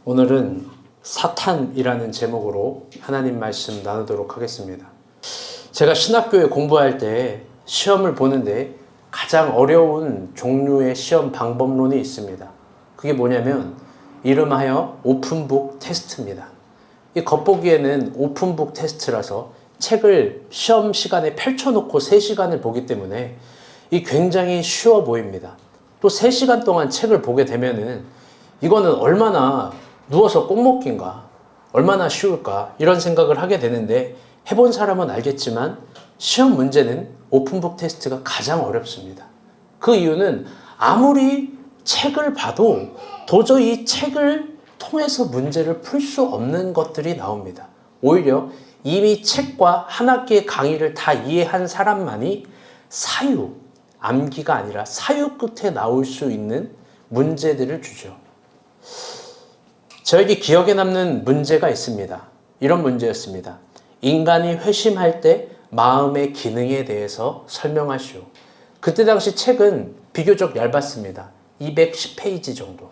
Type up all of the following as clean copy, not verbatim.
오늘은 사탄이라는 제목으로 하나님 말씀 나누도록 하겠습니다. 제가 신학교에 공부할 때 시험을 보는데 가장 어려운 종류의 시험 방법론이 있습니다. 그게 뭐냐면 이름하여 오픈북 테스트입니다. 이 겉보기에는 오픈북 테스트라서 책을 시험 시간에 펼쳐놓고 3시간을 보기 때문에 이 굉장히 쉬워 보입니다. 또 3시간 동안 책을 보게 되면은 이거는 얼마나 누워서 꼭 먹기인가, 얼마나 쉬울까 이런 생각을 하게 되는데 해본 사람은 알겠지만 시험 문제는 오픈북 테스트가 가장 어렵습니다. 그 이유는 아무리 책을 봐도 도저히 책을 통해서 문제를 풀 수 없는 것들이 나옵니다. 오히려 이미 책과 한 학기의 강의를 다 이해한 사람만이 사유, 암기가 아니라 사유 끝에 나올 수 있는 문제들을 주죠. 저에게 기억에 남는 문제가 있습니다. 이런 문제였습니다. 인간이 회심할 때 마음의 기능에 대해서 설명하시오. 그때 당시 책은 비교적 얇았습니다. 210페이지 정도.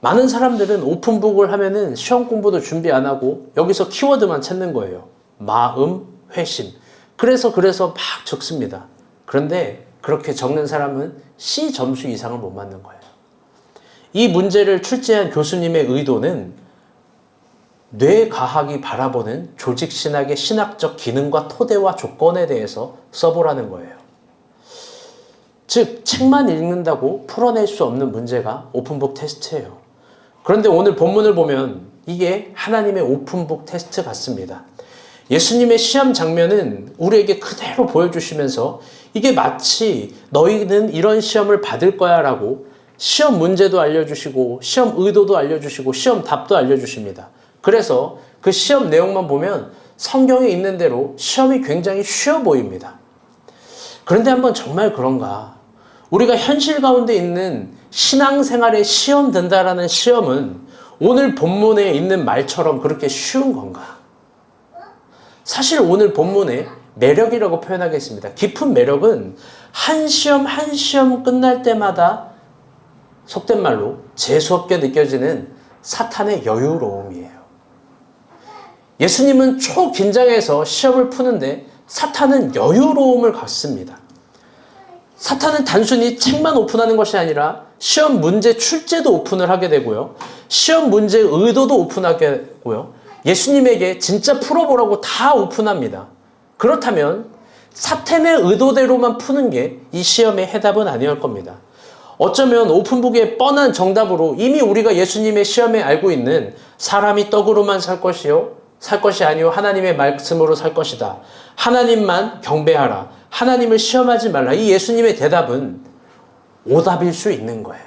많은 사람들은 오픈북을 하면은 시험 공부도 준비 안 하고 여기서 키워드만 찾는 거예요. 마음, 회심. 그래서 막 적습니다. 그런데 그렇게 적는 사람은 C 점수 이상을 못 맞는 거예요. 이 문제를 출제한 교수님의 의도는 뇌과학이 바라보는 조직신학의 신학적 기능과 토대와 조건에 대해서 써보라는 거예요. 즉, 책만 읽는다고 풀어낼 수 없는 문제가 오픈북 테스트예요. 그런데 오늘 본문을 보면 이게 하나님의 오픈북 테스트 같습니다. 예수님의 시험 장면은 우리에게 그대로 보여주시면서 이게 마치 너희는 이런 시험을 받을 거야 라고 시험 문제도 알려주시고 시험 의도도 알려주시고 시험 답도 알려주십니다. 그래서 그 시험 내용만 보면 성경에 있는 대로 시험이 굉장히 쉬워 보입니다. 그런데 한번 정말 그런가? 우리가 현실 가운데 있는 신앙생활에 시험 든다라는 시험은 오늘 본문에 있는 말처럼 그렇게 쉬운 건가? 사실 오늘 본문에 매력이라고 표현하겠습니다. 깊은 매력은 한 시험 한 시험 끝날 때마다 속된 말로 재수없게 느껴지는 사탄의 여유로움이에요. 예수님은 초긴장해서 시험을 푸는데 사탄은 여유로움을 갖습니다. 사탄은 단순히 책만 오픈하는 것이 아니라 시험 문제 출제도 오픈을 하게 되고요. 시험 문제 의도도 오픈하게 되고요. 예수님에게 진짜 풀어보라고 다 오픈합니다. 그렇다면 사탄의 의도대로만 푸는 게 이 시험의 해답은 아니었을 겁니다. 어쩌면 오픈북의 뻔한 정답으로 이미 우리가 예수님의 시험에 알고 있는 사람이 떡으로만 살 것이 아니요 하나님의 말씀으로 살 것이다. 하나님만 경배하라. 하나님을 시험하지 말라. 이 예수님의 대답은 오답일 수 있는 거예요.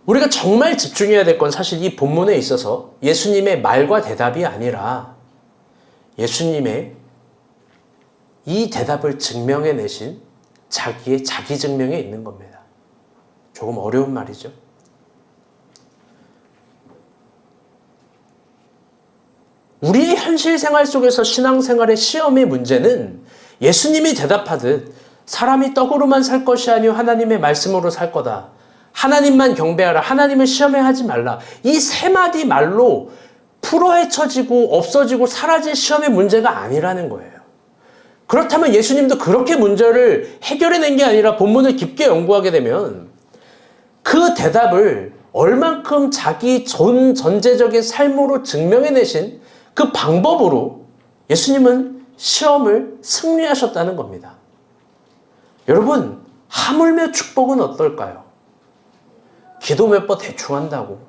우리가 정말 집중해야 될 건 사실 이 본문에 있어서 예수님의 말과 대답이 아니라 예수님의 이 대답을 증명해내신 자기의 자기 증명에 있는 겁니다. 조금 어려운 말이죠. 우리의 현실 생활 속에서 신앙생활의 시험의 문제는 예수님이 대답하듯 사람이 떡으로만 살 것이 아니요 하나님의 말씀으로 살 거다. 하나님만 경배하라. 하나님을 시험에 하지 말라. 이 3마디 말로 풀어헤쳐지고 없어지고 사라질 시험의 문제가 아니라는 거예요. 그렇다면 예수님도 그렇게 문제를 해결해낸 게 아니라 본문을 깊게 연구하게 되면 그 대답을 얼만큼 자기 전제적인 삶으로 증명해내신 그 방법으로 예수님은 시험을 승리하셨다는 겁니다. 여러분, 하물며 축복은 어떨까요? 기도 몇 번 대충 한다고,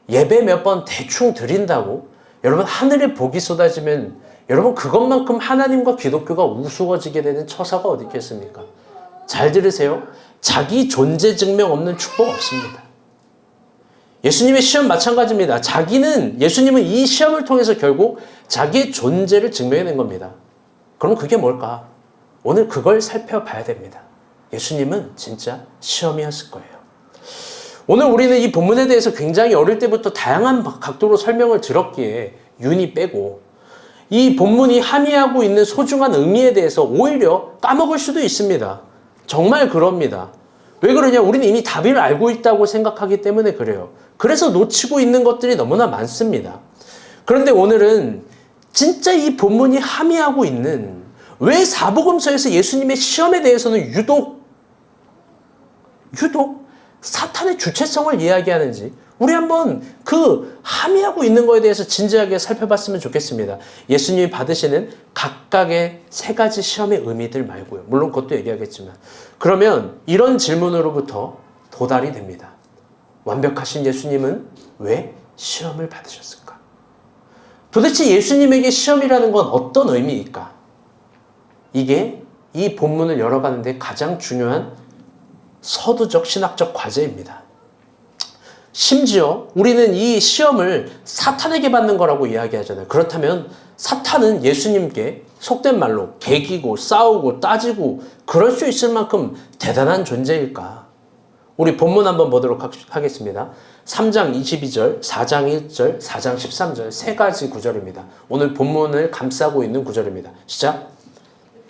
예배 몇 번 대충 드린다고 여러분 하늘에 복이 쏟아지면 여러분 그것만큼 하나님과 기독교가 우스워지게 되는 처사가 어디 있겠습니까? 잘 들으세요. 자기 존재 증명 없는 축복 없습니다. 예수님의 시험 마찬가지입니다. 예수님은 이 시험을 통해서 결국 자기의 존재를 증명해낸 겁니다. 그럼 그게 뭘까? 오늘 그걸 살펴봐야 됩니다. 예수님은 진짜 시험이었을 거예요. 오늘 우리는 이 본문에 대해서 굉장히 어릴 때부터 다양한 각도로 설명을 들었기에 윤희 빼고 이 본문이 함의하고 있는 소중한 의미에 대해서 오히려 까먹을 수도 있습니다. 정말 그럽니다. 왜 그러냐? 우리는 이미 답을 알고 있다고 생각하기 때문에 그래요. 그래서 놓치고 있는 것들이 너무나 많습니다. 그런데 오늘은 진짜 이 본문이 함의하고 있는, 왜 사복음서에서 예수님의 시험에 대해서는 유독 사탄의 주체성을 이야기하는지 우리 한번 그 함의하고 있는 거에 대해서 진지하게 살펴봤으면 좋겠습니다. 예수님이 받으시는 각각의 세 가지 시험의 의미들 말고요. 물론 그것도 얘기하겠지만. 그러면 이런 질문으로부터 도달이 됩니다. 완벽하신 예수님은 왜 시험을 받으셨을까? 도대체 예수님에게 시험이라는 건 어떤 의미일까? 이게 이 본문을 열어가는데 가장 중요한 서두적 신학적 과제입니다. 심지어 우리는 이 시험을 사탄에게 받는 거라고 이야기하잖아요. 그렇다면 사탄은 예수님께 속된 말로 개기고 싸우고 따지고 그럴 수 있을 만큼 대단한 존재일까? 우리 본문 한번 보도록 하겠습니다. 3장 22절, 4장 1절, 4장 13절 세 가지 구절입니다. 오늘 본문을 감싸고 있는 구절입니다. 시작!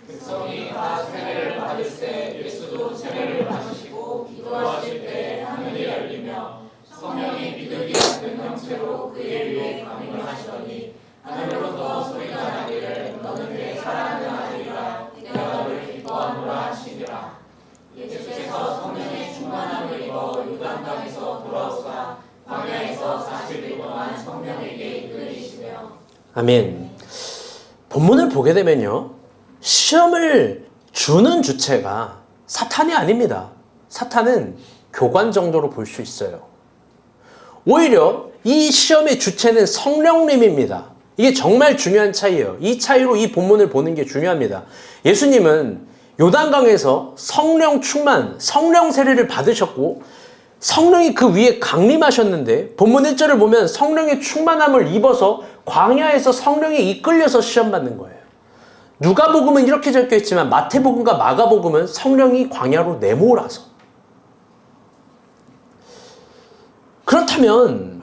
백성이 다 세례를 받을 때 예수도 세례를 받으시고 기도하실 때 하늘이 열리며 성령이 비둘기 같은 형체로 그의 위에 강림하시더니 하늘로부터 소리가 나기를 너는 내 사랑하는 아들이라 내가 너를 기뻐하노라 하시니라. 예수께서 성령의 충만함을 입어 요단강에서 돌아오사 광야에서 40일 동안 성령에게 이끌리시며. 아멘. 본문을 보게 되면요, 시험을 주는 주체가 사탄이 아닙니다. 사탄은 교관 정도로 볼 수 있어요. 오히려 이 시험의 주체는 성령님입니다. 이게 정말 중요한 차이예요. 이 차이로 이 본문을 보는 게 중요합니다. 예수님은 요단강에서 성령 충만, 성령 세례를 받으셨고 성령이 그 위에 강림하셨는데 본문 1절을 보면 성령의 충만함을 입어서 광야에서 성령에 이끌려서 시험받는 거예요. 누가복음은 이렇게 적혀 있지만 마태복음과 마가복음은 성령이 광야로 내몰아서. 그렇다면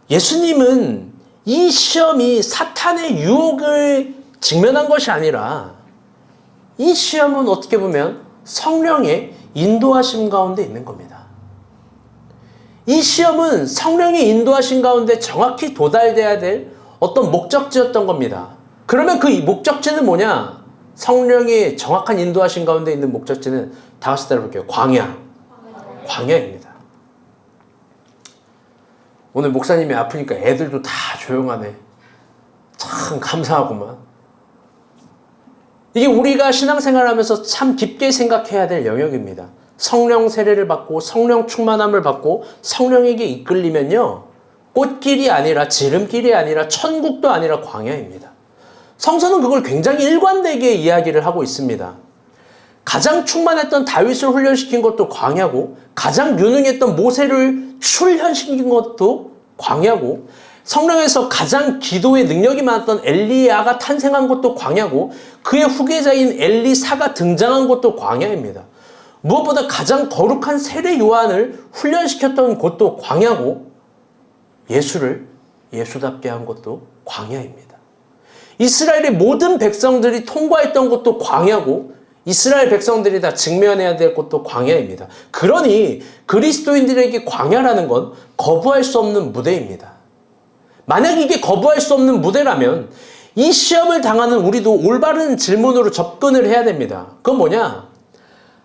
예수님은 이 시험이 사탄의 유혹을 직면한 것이 아니라 이 시험은 어떻게 보면 성령의 인도하심 가운데 있는 겁니다. 이 시험은 성령의 인도하심 가운데 정확히 도달돼야 될 어떤 목적지였던 겁니다. 그러면 그 목적지는 뭐냐? 성령의 정확한 인도하심 가운데 있는 목적지는 다 같이 따라볼게요. 광야입니다. 오늘 목사님이 아프니까 애들도 다 조용하네. 참 감사하구만. 이게 우리가 신앙생활하면서 참 깊게 생각해야 될 영역입니다. 성령 세례를 받고 성령 충만함을 받고 성령에게 이끌리면요, 꽃길이 아니라 지름길이 아니라 천국도 아니라 광야입니다. 성서는 그걸 굉장히 일관되게 이야기를 하고 있습니다. 가장 충만했던 다윗을 훈련시킨 것도 광야고, 가장 유능했던 모세를 출현시킨 것도 광야고, 성령에서 가장 기도의 능력이 많았던 엘리야가 탄생한 것도 광야고, 그의 후계자인 엘리사가 등장한 것도 광야입니다. 무엇보다 가장 거룩한 세례 요한을 훈련시켰던 곳도 광야고, 예수를 예수답게 한 것도 광야입니다. 이스라엘의 모든 백성들이 통과했던 것도 광야고, 이스라엘 백성들이 다 직면해야 될 것도 광야입니다. 그러니 그리스도인들에게 광야라는 건 거부할 수 없는 무대입니다. 만약 이게 거부할 수 없는 무대라면 이 시험을 당하는 우리도 올바른 질문으로 접근을 해야 됩니다. 그건 뭐냐?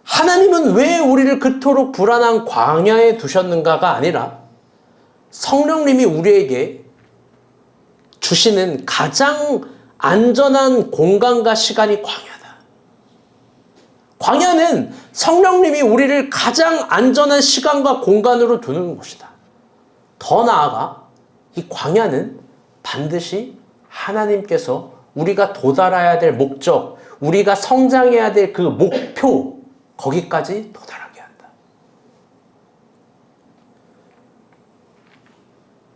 하나님은 왜 우리를 그토록 불안한 광야에 두셨는가가 아니라 성령님이 우리에게 주시는 가장 안전한 공간과 시간이 광야다. 광야는 성령님이 우리를 가장 안전한 시간과 공간으로 두는 곳이다. 더 나아가 이 광야는 반드시 하나님께서 우리가 도달해야 될 목적, 우리가 성장해야 될 그 목표, 거기까지 도달하게 한다.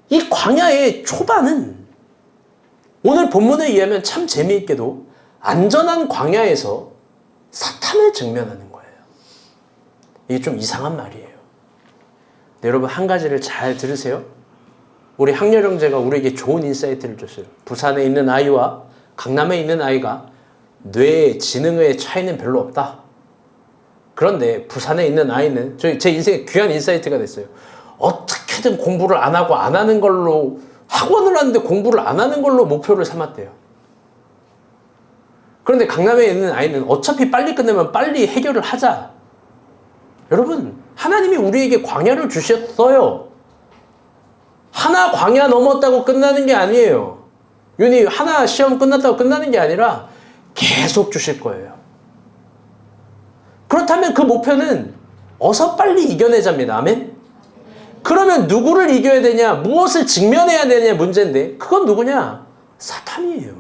이 광야의 초반은 오늘 본문에 의하면 참 재미있게도 안전한 광야에서 사탄을 직면하는 거예요. 이게 좀 이상한 말이에요. 네, 여러분 한 가지를 잘 들으세요. 우리 학렬 형제가 우리에게 좋은 인사이트를 줬어요. 부산에 있는 아이와 강남에 있는 아이가 뇌 지능의 차이는 별로 없다. 그런데 부산에 있는 아이는 제 인생의 귀한 인사이트가 됐어요. 어떻게든 공부를 안 하고 안 하는 걸로, 학원을 하는데 공부를 안 하는 걸로 목표를 삼았대요. 그런데 강남에 있는 아이는 어차피 빨리 끝내면 빨리 해결을 하자. 여러분, 하나님이 우리에게 광야를 주셨어요. 하나 광야 넘었다고 끝나는 게 아니에요. 윤희 하나 시험 끝났다고 끝나는 게 아니라 계속 주실 거예요. 그렇다면 그 목표는 어서 빨리 이겨내자입니다. 아멘? 그러면 누구를 이겨야 되냐? 무엇을 직면해야 되냐? 문제인데 그건 누구냐? 사탄이에요.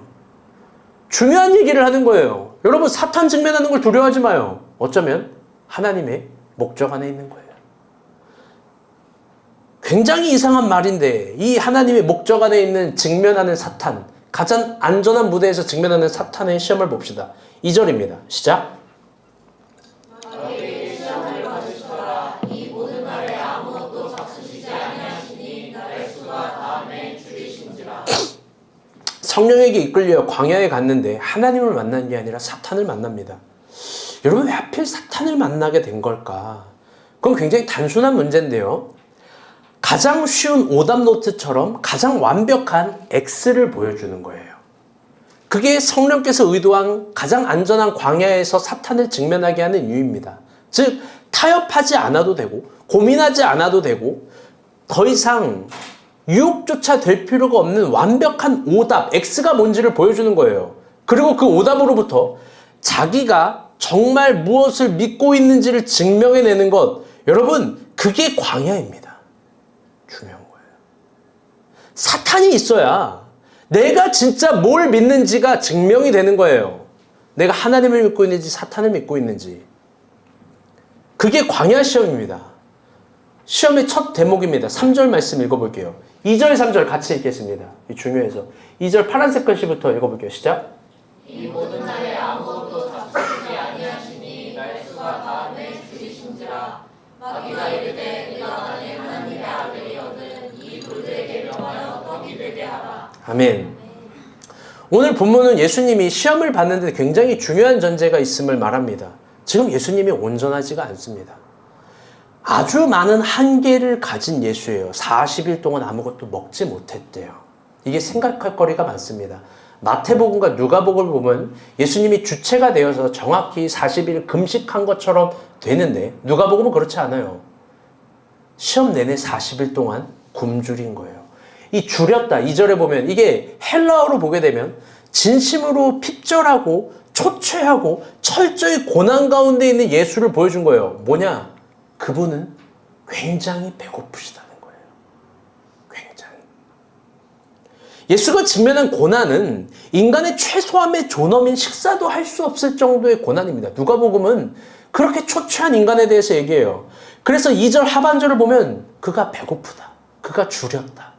중요한 얘기를 하는 거예요. 여러분, 사탄 직면하는 걸 두려워하지 마요. 어쩌면 하나님의 목적 안에 있는 거예요. 굉장히 이상한 말인데 이 하나님의 목적 안에 있는 직면하는 사탄, 가장 안전한 무대에서 직면하는 사탄의 시험을 봅시다. 2절입니다. 시작. 너희에게 시험을 받으시더라. 이 모든 날에 아무것도 잡수시지 아니하시니 날의 수가 다음에 줄이신지라. 성령에게 이끌려 광야에 갔는데 하나님을 만난 게 아니라 사탄을 만납니다. 여러분, 왜 하필 사탄을 만나게 된 걸까? 그건 굉장히 단순한 문제인데요. 가장 쉬운 오답 노트처럼 가장 완벽한 X를 보여주는 거예요. 그게 성령께서 의도한 가장 안전한 광야에서 사탄을 직면하게 하는 이유입니다. 즉, 타협하지 않아도 되고 고민하지 않아도 되고 더 이상 유혹조차 될 필요가 없는 완벽한 오답, X가 뭔지를 보여주는 거예요. 그리고 그 오답으로부터 자기가 정말 무엇을 믿고 있는지를 증명해내는 것, 여러분, 그게 광야입니다. 중요한 거예요. 사탄이 있어야 내가 진짜 뭘 믿는지가 증명이 되는 거예요. 내가 하나님을 믿고 있는지 사탄을 믿고 있는지. 그게 광야 시험입니다. 시험의 첫 대목입니다. 3절 말씀 읽어볼게요. 2절 3절 같이 읽겠습니다. 중요해서 2절 파란색 글씨부터 읽어볼게요. 시작. 이 모든 날에 아무것도 잡수시지 아니하시니 날의 수가 다음에 줄이신지라. 마귀가 이르되 네가 만일 하나님의 아들이거든 이 돌들에게 명하여 떡이 되게 하라. 아멘. 오늘 본문은 예수님이 시험을 받는데 굉장히 중요한 전제가 있음을 말합니다. 지금 예수님이 온전하지가 않습니다. 아주 많은 한계를 가진 예수예요. 40일 동안 아무것도 먹지 못했대요. 이게 생각할 거리가 많습니다. 마태복음과 누가복음을 보면 예수님이 주체가 되어서 정확히 40일 금식한 것처럼 되는데 누가복음은 그렇지 않아요. 시험 내내 40일 동안 굶주린 거예요. 이 줄였다, 2절에 보면 이게 헬라어로 보게 되면 진심으로 핍절하고 초췌하고 철저히 고난 가운데 있는 예수를 보여준 거예요. 뭐냐? 그분은 굉장히 배고프시다는 거예요. 굉장히. 예수가 직면한 고난은 인간의 최소함의 존엄인 식사도 할 수 없을 정도의 고난입니다. 누가복음은 그렇게 초췌한 인간에 대해서 얘기해요. 그래서 2절 하반절을 보면 그가 배고프다. 그가 줄였다.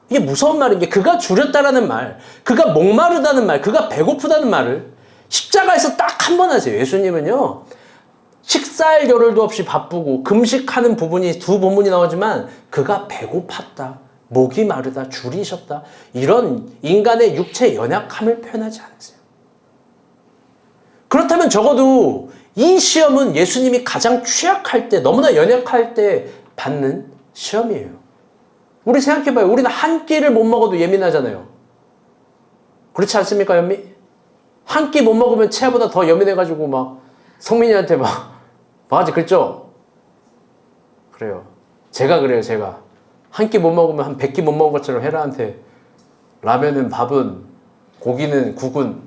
이게 무서운 말인 게 그가 줄였다라는 말, 그가 목마르다는 말, 그가 배고프다는 말을 십자가에서 딱 한 번 하세요. 예수님은요. 식사할 겨를도 없이 바쁘고 금식하는 부분이 두 본문이 나오지만 그가 배고팠다, 목이 마르다, 줄이셨다 이런 인간의 육체의 연약함을 표현하지 않으세요. 그렇다면 적어도 이 시험은 예수님이 가장 취약할 때, 너무나 연약할 때 받는 시험이에요. 우리 생각해봐요. 우리는 한 끼를 못 먹어도 예민하잖아요. 그렇지 않습니까, 연미? 한 끼 못 먹으면 채아보다 더 예민해가지고 막 성민이한테 막 바가지 긁죠? 그래요. 제가 그래요, 제가. 한 끼 못 먹으면 한 100끼 못 먹은 것처럼 헤라한테 라면은 밥은, 고기는, 국은.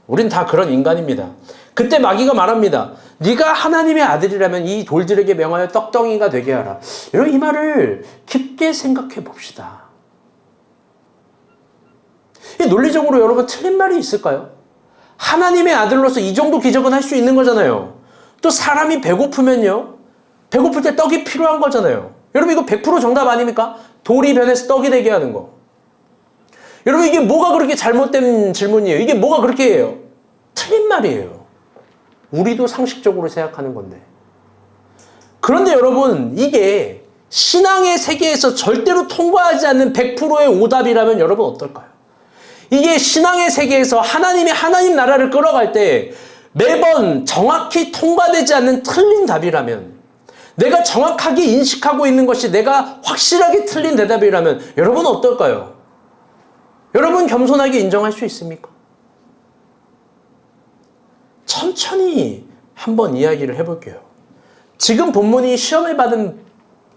우린 다 그런 인간입니다. 그때 마귀가 말합니다. 네가 하나님의 아들이라면 이 돌들에게 명하여 떡덩이가 되게 하라. 여러분, 이 말을 깊게 생각해 봅시다. 논리적으로 여러분 틀린 말이 있을까요? 하나님의 아들로서 이 정도 기적은 할 수 있는 거잖아요. 또 사람이 배고프면요. 배고플 때 떡이 필요한 거잖아요. 여러분 이거 100% 정답 아닙니까? 돌이 변해서 떡이 되게 하는 거. 여러분 이게 뭐가 그렇게 잘못된 질문이에요? 이게 뭐가 그렇게 해요? 틀린 말이에요. 우리도 상식적으로 생각하는 건데. 그런데 여러분 이게 신앙의 세계에서 절대로 통과하지 않는 100%의 오답이라면 여러분 어떨까요? 이게 신앙의 세계에서 하나님이 하나님 나라를 끌어갈 때 매번 정확히 통과되지 않는 틀린 답이라면, 내가 정확하게 인식하고 있는 것이 내가 확실하게 틀린 대답이라면 여러분 어떨까요? 여러분 겸손하게 인정할 수 있습니까? 천천히 한번 이야기를 해볼게요. 지금 본문이 시험을 받은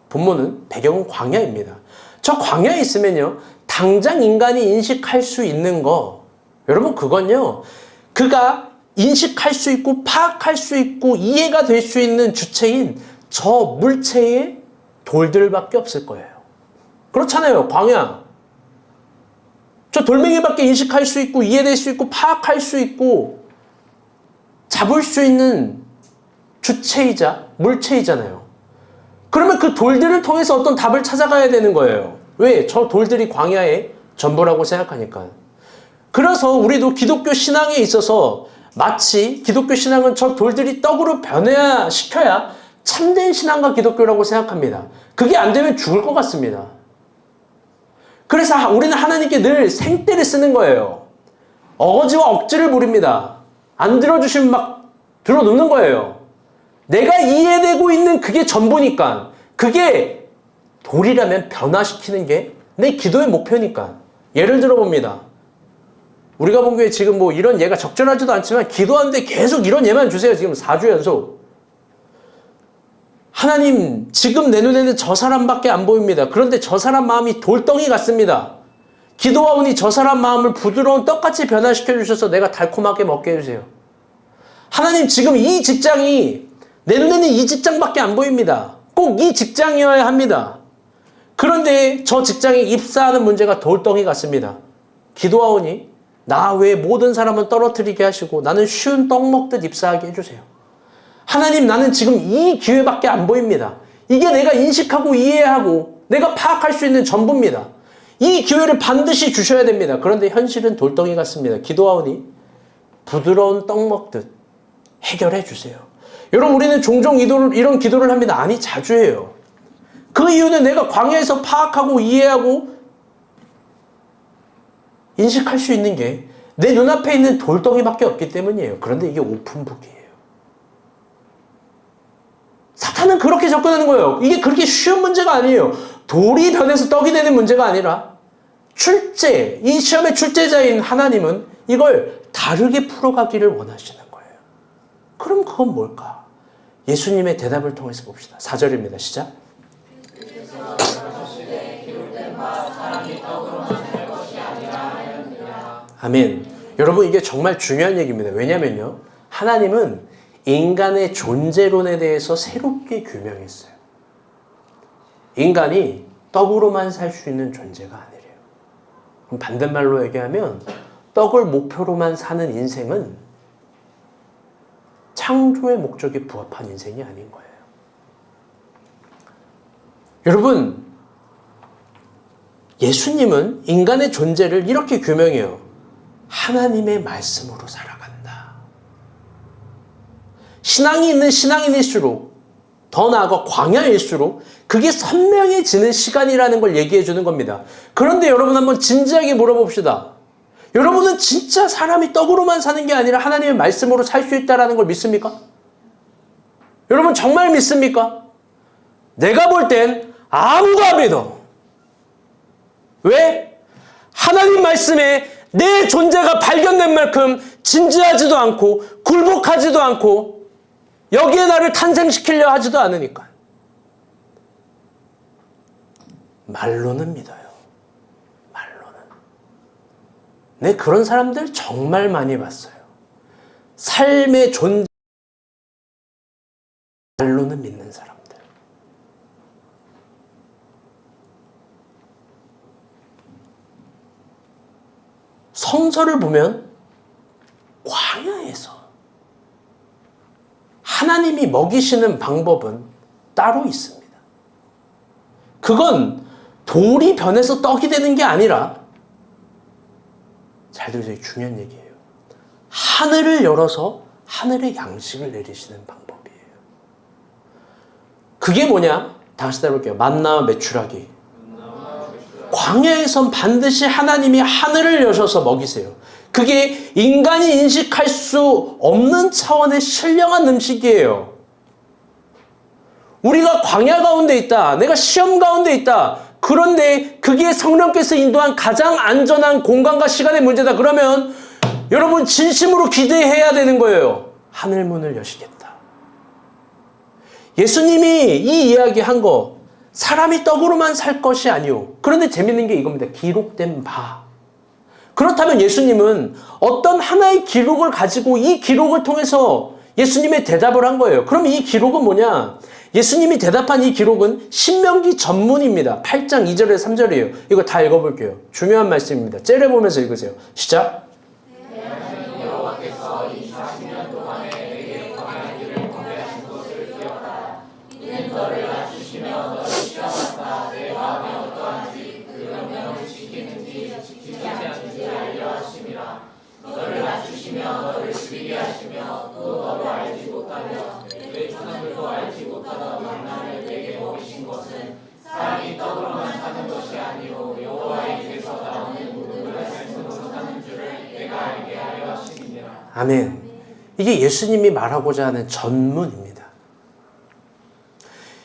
본문은 배경은 광야입니다. 저 광야에 있으면요, 당장 인간이 인식할 수 있는 거, 여러분 그건요, 그가 인식할 수 있고 파악할 수 있고 이해가 될 수 있는 주체인 저 물체의 돌들밖에 없을 거예요. 그렇잖아요. 광야. 저 돌멩이밖에 인식할 수 있고 이해될 수 있고 파악할 수 있고 잡을 수 있는 주체이자 물체이잖아요. 그러면 그 돌들을 통해서 어떤 답을 찾아가야 되는 거예요. 왜? 저 돌들이 광야의 전부라고 생각하니까. 그래서 우리도 기독교 신앙에 있어서 마치 기독교 신앙은 저 돌들이 떡으로 변해야 시켜야 참된 신앙과 기독교라고 생각합니다. 그게 안 되면 죽을 것 같습니다. 그래서 우리는 하나님께 늘 생떼를 쓰는 거예요. 어거지와 억지를 부립니다. 안 들어주시면 막 들어놓는 거예요. 내가 이해되고 있는 그게 전부니까, 그게 돌이라면 변화시키는 게 내 기도의 목표니까. 예를 들어 봅니다. 우리가 본 교회 지금 뭐 이런 예가 적절하지도 않지만 기도하는데 계속 이런 예만 주세요. 지금 4주 연속. 하나님, 지금 내 눈에는 저 사람밖에 안 보입니다. 그런데 저 사람 마음이 돌덩이 같습니다. 기도하오니 저 사람 마음을 부드러운 떡같이 변화시켜 주셔서 내가 달콤하게 먹게 해주세요. 하나님, 지금 이 직장이 내 눈에는 이 직장밖에 안 보입니다. 꼭 이 직장이어야 합니다. 그런데 저 직장에 입사하는 문제가 돌덩이 같습니다. 기도하오니 나 외에 모든 사람은 떨어뜨리게 하시고 나는 쉬운 떡 먹듯 입사하게 해주세요. 하나님, 나는 지금 이 기회밖에 안 보입니다. 이게 내가 인식하고 이해하고 내가 파악할 수 있는 전부입니다. 이 기회를 반드시 주셔야 됩니다. 그런데 현실은 돌덩이 같습니다. 기도하오니 부드러운 떡 먹듯 해결해 주세요. 여러분, 우리는 종종 이런 기도를 합니다. 아니, 자주 해요. 그 이유는 내가 광야에서 파악하고 이해하고 인식할 수 있는 게 내 눈앞에 있는 돌덩이밖에 없기 때문이에요. 그런데 이게 오픈북이에요. 사탄은 그렇게 접근하는 거예요. 이게 그렇게 쉬운 문제가 아니에요. 돌이 변해서 떡이 되는 문제가 아니라 이 시험의 출제자인 하나님은 이걸 다르게 풀어가기를 원하시는 거예요. 그럼 그건 뭘까? 예수님의 대답을 통해서 봅시다. 4절입니다. 시작. 아멘. 여러분, 이게 정말 중요한 얘기입니다. 왜냐면요, 하나님은 인간의 존재론에 대해서 새롭게 규명했어요. 인간이 떡으로만 살 수 있는 존재가 아니래요. 그럼 반대말로 얘기하면 떡을 목표로만 사는 인생은 창조의 목적에 부합한 인생이 아닌 거예요. 여러분, 예수님은 인간의 존재를 이렇게 규명해요. 하나님의 말씀으로 살아간다. 신앙이 있는 신앙인일수록, 더 나아가 광야일수록 그게 선명해지는 시간이라는 걸 얘기해 주는 겁니다. 그런데 여러분, 한번 진지하게 물어봅시다. 여러분은 진짜 사람이 떡으로만 사는 게 아니라 하나님의 말씀으로 살 수 있다는 걸 믿습니까? 여러분, 정말 믿습니까? 내가 볼 땐 아무도 안 믿어. 왜? 하나님 말씀에 내 존재가 발견된 만큼 진지하지도 않고 굴복하지도 않고 여기에 나를 탄생시키려 하지도 않으니까. 말로는 믿어요. 말로는. 네, 그런 사람들 정말 많이 봤어요. 삶의 존재, 말로는 믿는 사람들. 성서를 보면 광야에서 하나님이 먹이시는 방법은 따로 있습니다. 그건 돌이 변해서 떡이 되는 게 아니라, 잘 들으세요. 중요한 얘기예요. 하늘을 열어서 하늘의 양식을 내리시는 방법이에요. 그게 뭐냐? 다시 따라볼게요. 만나와 메추라기. 광야에선 반드시 하나님이 하늘을 여셔서 먹이세요. 그게 인간이 인식할 수 없는 차원의 신령한 음식이에요. 우리가 광야 가운데 있다. 내가 시험 가운데 있다. 그런데 그게 성령께서 인도한 가장 안전한 공간과 시간의 문제다. 그러면 여러분 진심으로 기대해야 되는 거예요. 하늘 문을 여시겠다. 예수님이 이 이야기 한 거, 사람이 떡으로만 살 것이 아니오. 그런데 재밌는 게 이겁니다. 기록된 바. 그렇다면 예수님은 어떤 하나의 기록을 가지고 이 기록을 통해서 예수님의 대답을 한 거예요. 그럼 이 기록은 뭐냐? 예수님이 대답한 이 기록은 신명기 전문입니다. 8장 2절에서 3절이에요. 이거 다 읽어볼게요. 중요한 말씀입니다. 째려보면서 읽으세요. 시작. 여호와께서 이 40년 동안에 내게 광야 길을 걷게 것을 기억하라. 이는 너를 낮추시며 너를 시험하사 내 마음이 어떠한지 그 명령을 지키는지 지키지 않는지 알려 하심이라. 너를 낮추시며 너를 줄이게 하시며 또 너를 알지 못하며 내 조상들도 알지 못하던 만나를 내게 먹이신 것은 사람이 떡으로만 사는 것이 아니오 여호와의 입에서 나오는 모든 말씀으로 사는 줄을 내가 알게 하려 하심이니라. 아멘. 이게 예수님이 말하고자 하는 전문입니다.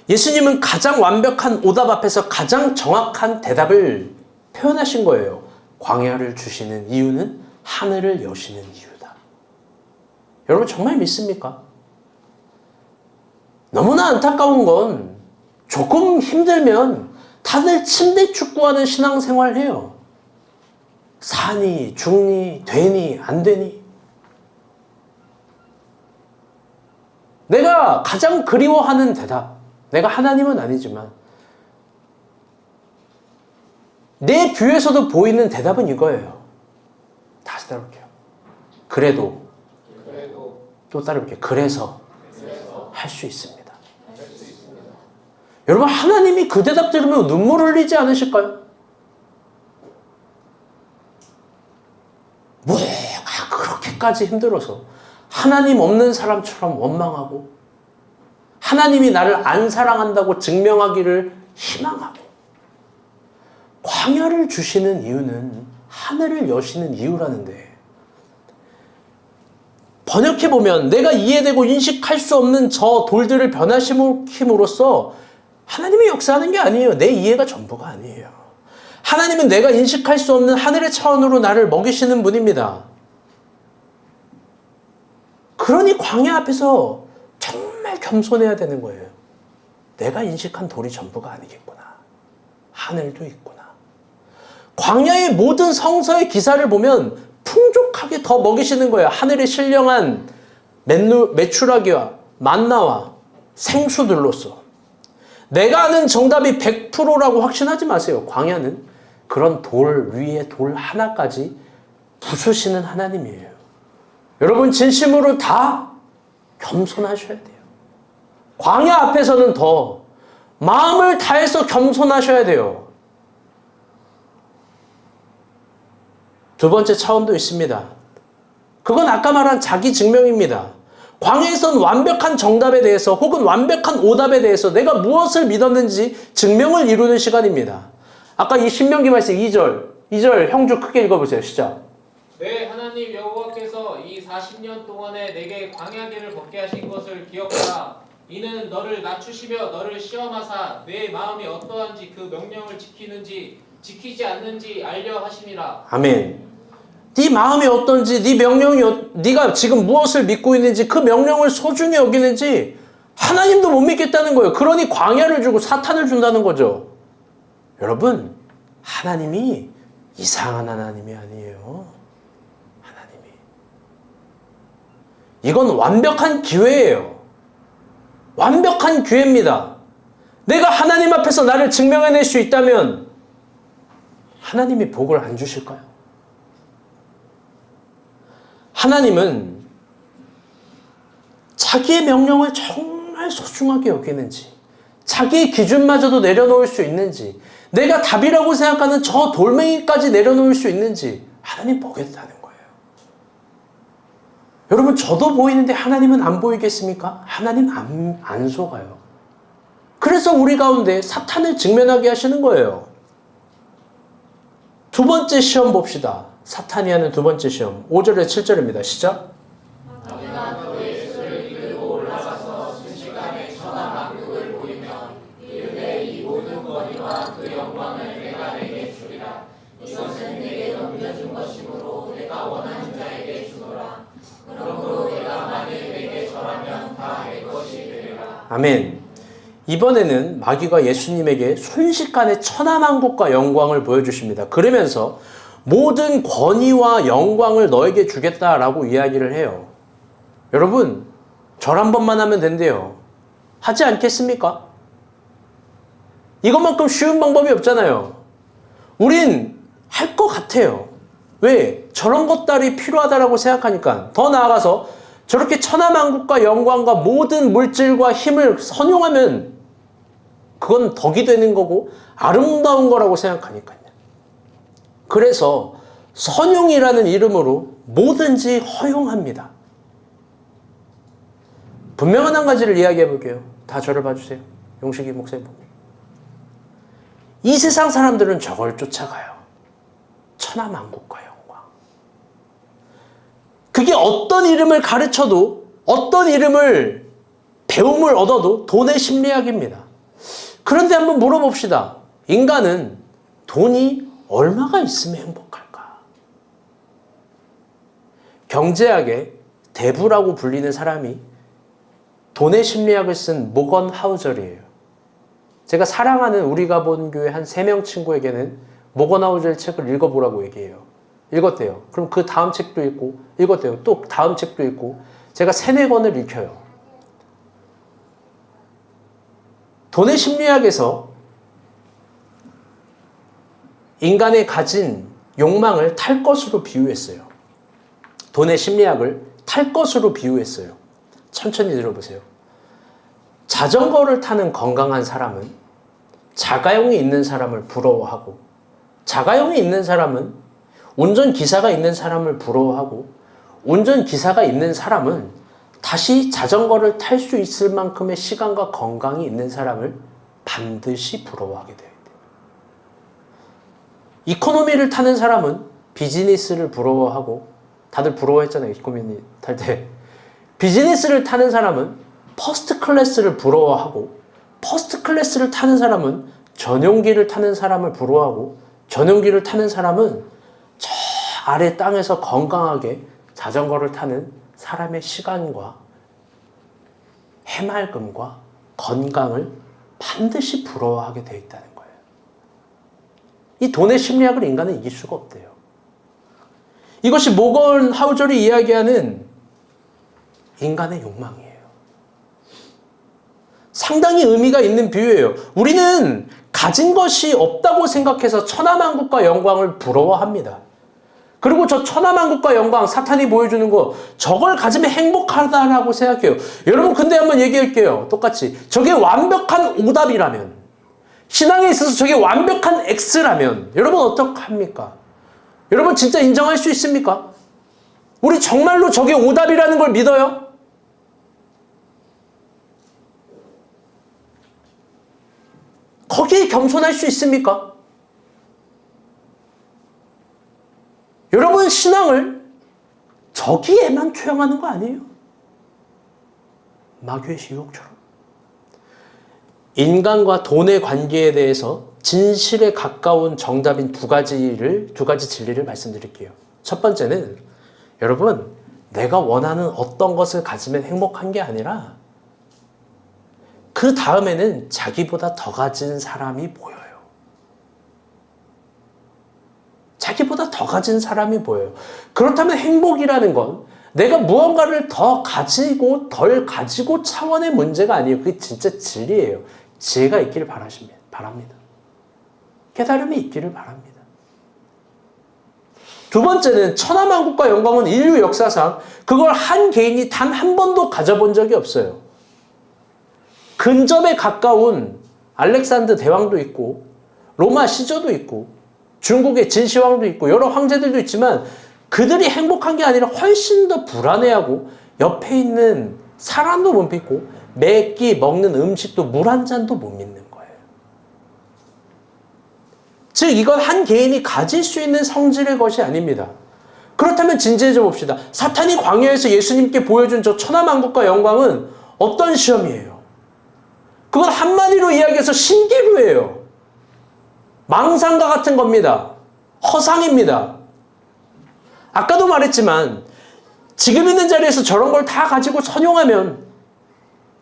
예수님은 가장 완벽한 오답 앞에서 가장 정확한 대답을 표현하신 거예요. 광야를 주시는 이유는 하늘을 여시는 이유다. 여러분 정말 믿습니까? 너무나 안타까운 건 조금 힘들면 다들 침대 축구하는 신앙생활 해요. 사니, 죽니, 되니, 안 되니. 내가 가장 그리워하는 대답, 내가 하나님은 아니지만 내 뷰에서도 보이는 대답은 이거예요. 다시 따라볼게요. 그래도 또 따라볼게요. 그래서 할 수 있습니다. 여러분 하나님이 그 대답 들으면 눈물 흘리지 않으실까요? 뭐가 그렇게까지 힘들어서 하나님 없는 사람처럼 원망하고 하나님이 나를 안 사랑한다고 증명하기를 희망하고 광야를 주시는 이유는 하늘을 여시는 이유라는데 번역해보면 내가 이해되고 인식할 수 없는 저 돌들을 변화시킴으로써 하나님이 역사하는 게 아니에요. 내 이해가 전부가 아니에요. 하나님은 내가 인식할 수 없는 하늘의 차원으로 나를 먹이시는 분입니다. 그러니 광야 앞에서 정말 겸손해야 되는 거예요. 내가 인식한 돌이 전부가 아니겠구나. 하늘도 있구나. 광야의 모든 성서의 기사를 보면 풍족하게 더 먹이시는 거예요. 하늘의 신령한 메추라기와 만나와 생수들로서. 내가 아는 정답이 100%라고 확신하지 마세요. 광야는 그런 돌 위에 돌 하나까지 부수시는 하나님이에요. 여러분 진심으로 다 겸손하셔야 돼요. 광야 앞에서는 더 마음을 다해서 겸손하셔야 돼요. 두 번째 차원도 있습니다. 그건 아까 말한 자기 증명입니다. 광야에선 완벽한 정답에 대해서 혹은 완벽한 오답에 대해서 내가 무엇을 믿었는지 증명을 이루는 시간입니다. 아까 이 신명기 말씀 2절 형주 크게 읽어보세요. 시작. 내 하나님 여호와께서 이 40년 동안에 내게 광야길을 걷게 하신 것을 기억하라. 이는 너를 낮추시며 너를 시험하사 내 마음이 어떠한지 그 명령을 지키는지 지키지 않는지 알려 하심이라. 아멘. 네 마음이 어떤지, 네 명령이, 네가 지금 무엇을 믿고 있는지, 그 명령을 소중히 여기는지 하나님도 못 믿겠다는 거예요. 그러니 광야를 주고 사탄을 준다는 거죠. 여러분, 하나님이 이상한 하나님이 아니에요. 하나님이. 이건 완벽한 기회예요. 완벽한 기회입니다. 내가 하나님 앞에서 나를 증명해낼 수 있다면 하나님이 복을 안 주실까요? 하나님은 자기의 명령을 정말 소중하게 여기는지, 자기의 기준마저도 내려놓을 수 있는지, 내가 답이라고 생각하는 저 돌멩이까지 내려놓을 수 있는지 하나님 보겠다는 거예요. 여러분 저도 보이는데 하나님은 안 보이겠습니까? 하나님 안 속아요. 그래서 우리 가운데 사탄을 직면하게 하시는 거예요. 두 번째 시험 봅시다. 사탄이 하는 두 번째 시험. 5절에 7절입니다. 시작. 너희가 또 예수를 이끌고 올라가서 순식간에 천하만국을 보이며 이르되 이 모든 권위와 그 영광을 내가 내게 주리라. 이것은 내게 넘겨준 것이므로 내가 원하는 자에게 주노라. 그러므로 내가 만일 내게 절하면 다 내 것이 되리라. 아멘. 이번에는 마귀가 예수님에게 순식간에 천하만국과 영광을 보여주십니다. 그러면서 모든 권위와 영광을 너에게 주겠다라고 이야기를 해요. 여러분, 절 한 번만 하면 된대요. 하지 않겠습니까? 이것만큼 쉬운 방법이 없잖아요. 우린 할 것 같아요. 왜? 저런 것들이 필요하다라고 생각하니까. 더 나아가서 저렇게 천하만국과 영광과 모든 물질과 힘을 선용하면 그건 덕이 되는 거고 아름다운 거라고 생각하니까요. 그래서 선용이라는 이름으로 뭐든지 허용합니다. 분명한 한 가지를 이야기해 볼게요. 다 저를 봐주세요. 용식이 목사님. 이 세상 사람들은 저걸 쫓아가요. 천하만국과 영광. 그게 어떤 이름을 가르쳐도, 어떤 이름을 배움을 얻어도 돈의 심리학입니다. 그런데 한번 물어봅시다. 인간은 돈이 얼마가 있으면 행복할까? 경제학의 대부라고 불리는 사람이 돈의 심리학을 쓴 모건 하우절이에요. 제가 사랑하는 우리가 본 교회 한 3명 친구에게는 모건 하우절 책을 읽어보라고 얘기해요. 읽었대요. 그럼 그 다음 책도 읽고, 읽었대요. 또 다음 책도 읽고, 제가 3-4권을 읽혀요. 돈의 심리학에서 인간의 가진 욕망을 탈 것으로 비유했어요. 돈의 심리학을 탈 것으로 비유했어요. 천천히 들어보세요. 자전거를 타는 건강한 사람은 자가용이 있는 사람을 부러워하고, 자가용이 있는 사람은 운전기사가 있는 사람을 부러워하고, 운전기사가 있는 사람은 다시 자전거를 탈 수 있을 만큼의 시간과 건강이 있는 사람을 반드시 부러워하게 돼요. 이코노미를 타는 사람은 비즈니스를 부러워하고, 다들 부러워했잖아요. 이코노미 탈 때. 비즈니스를 타는 사람은 퍼스트 클래스를 부러워하고, 퍼스트 클래스를 타는 사람은 전용기를 타는 사람을 부러워하고, 전용기를 타는 사람은 저 아래 땅에서 건강하게 자전거를 타는 사람의 시간과 해맑음과 건강을 반드시 부러워하게 되어 있다는 거예요. 이 돈의 심리학을 인간은 이길 수가 없대요. 이것이 모건 하우절이 이야기하는 인간의 욕망이에요. 상당히 의미가 있는 비유예요. 우리는 가진 것이 없다고 생각해서 천하만국과 영광을 부러워합니다. 그리고 저 천하만국과 영광, 사탄이 보여주는 거, 저걸 가지면 행복하다라고 생각해요. 여러분, 근데 한번 얘기할게요. 똑같이. 저게 완벽한 오답이라면, 신앙에 있어서 저게 완벽한 X라면, 여러분 어떡합니까? 여러분 진짜 인정할 수 있습니까? 우리 정말로 저게 오답이라는 걸 믿어요? 거기에 겸손할 수 있습니까? 여러분 신앙을 저기에만 투영하는 거 아니에요? 마귀의 유혹처럼. 인간과 돈의 관계에 대해서 진실에 가까운 정답인 두 가지 진리를 말씀드릴게요. 첫 번째는 여러분, 내가 원하는 어떤 것을 가지면 행복한 게 아니라 그 다음에는 자기보다 더 가진 사람이 보여요. 자기보다 더 가진 사람이 보여요. 그렇다면 행복이라는 건 내가 무언가를 더 가지고 덜 가지고 차원의 문제가 아니에요. 그게 진짜 진리예요. 지혜가 있기를 바랍니다. 깨달음이 있기를 바랍니다. 두 번째는 천하만국과 영광은 인류 역사상 그걸 한 개인이 단 한 번도 가져본 적이 없어요. 근접에 가까운 알렉산드 대왕도 있고 로마 시저도 있고 중국의 진시황도 있고 여러 황제들도 있지만 그들이 행복한 게 아니라 훨씬 더 불안해하고 옆에 있는 사람도 못 믿고 매끼 먹는 음식도 물 한 잔도 못 믿는 거예요. 즉 이건 한 개인이 가질 수 있는 성질의 것이 아닙니다. 그렇다면 진지해져 봅시다. 사탄이 광야에서 예수님께 보여준 저 천하만국과 영광은 어떤 시험이에요? 그건 한마디로 이야기해서 신기루예요. 망상과 같은 겁니다. 허상입니다. 아까도 말했지만 지금 있는 자리에서 저런 걸 다 가지고 선용하면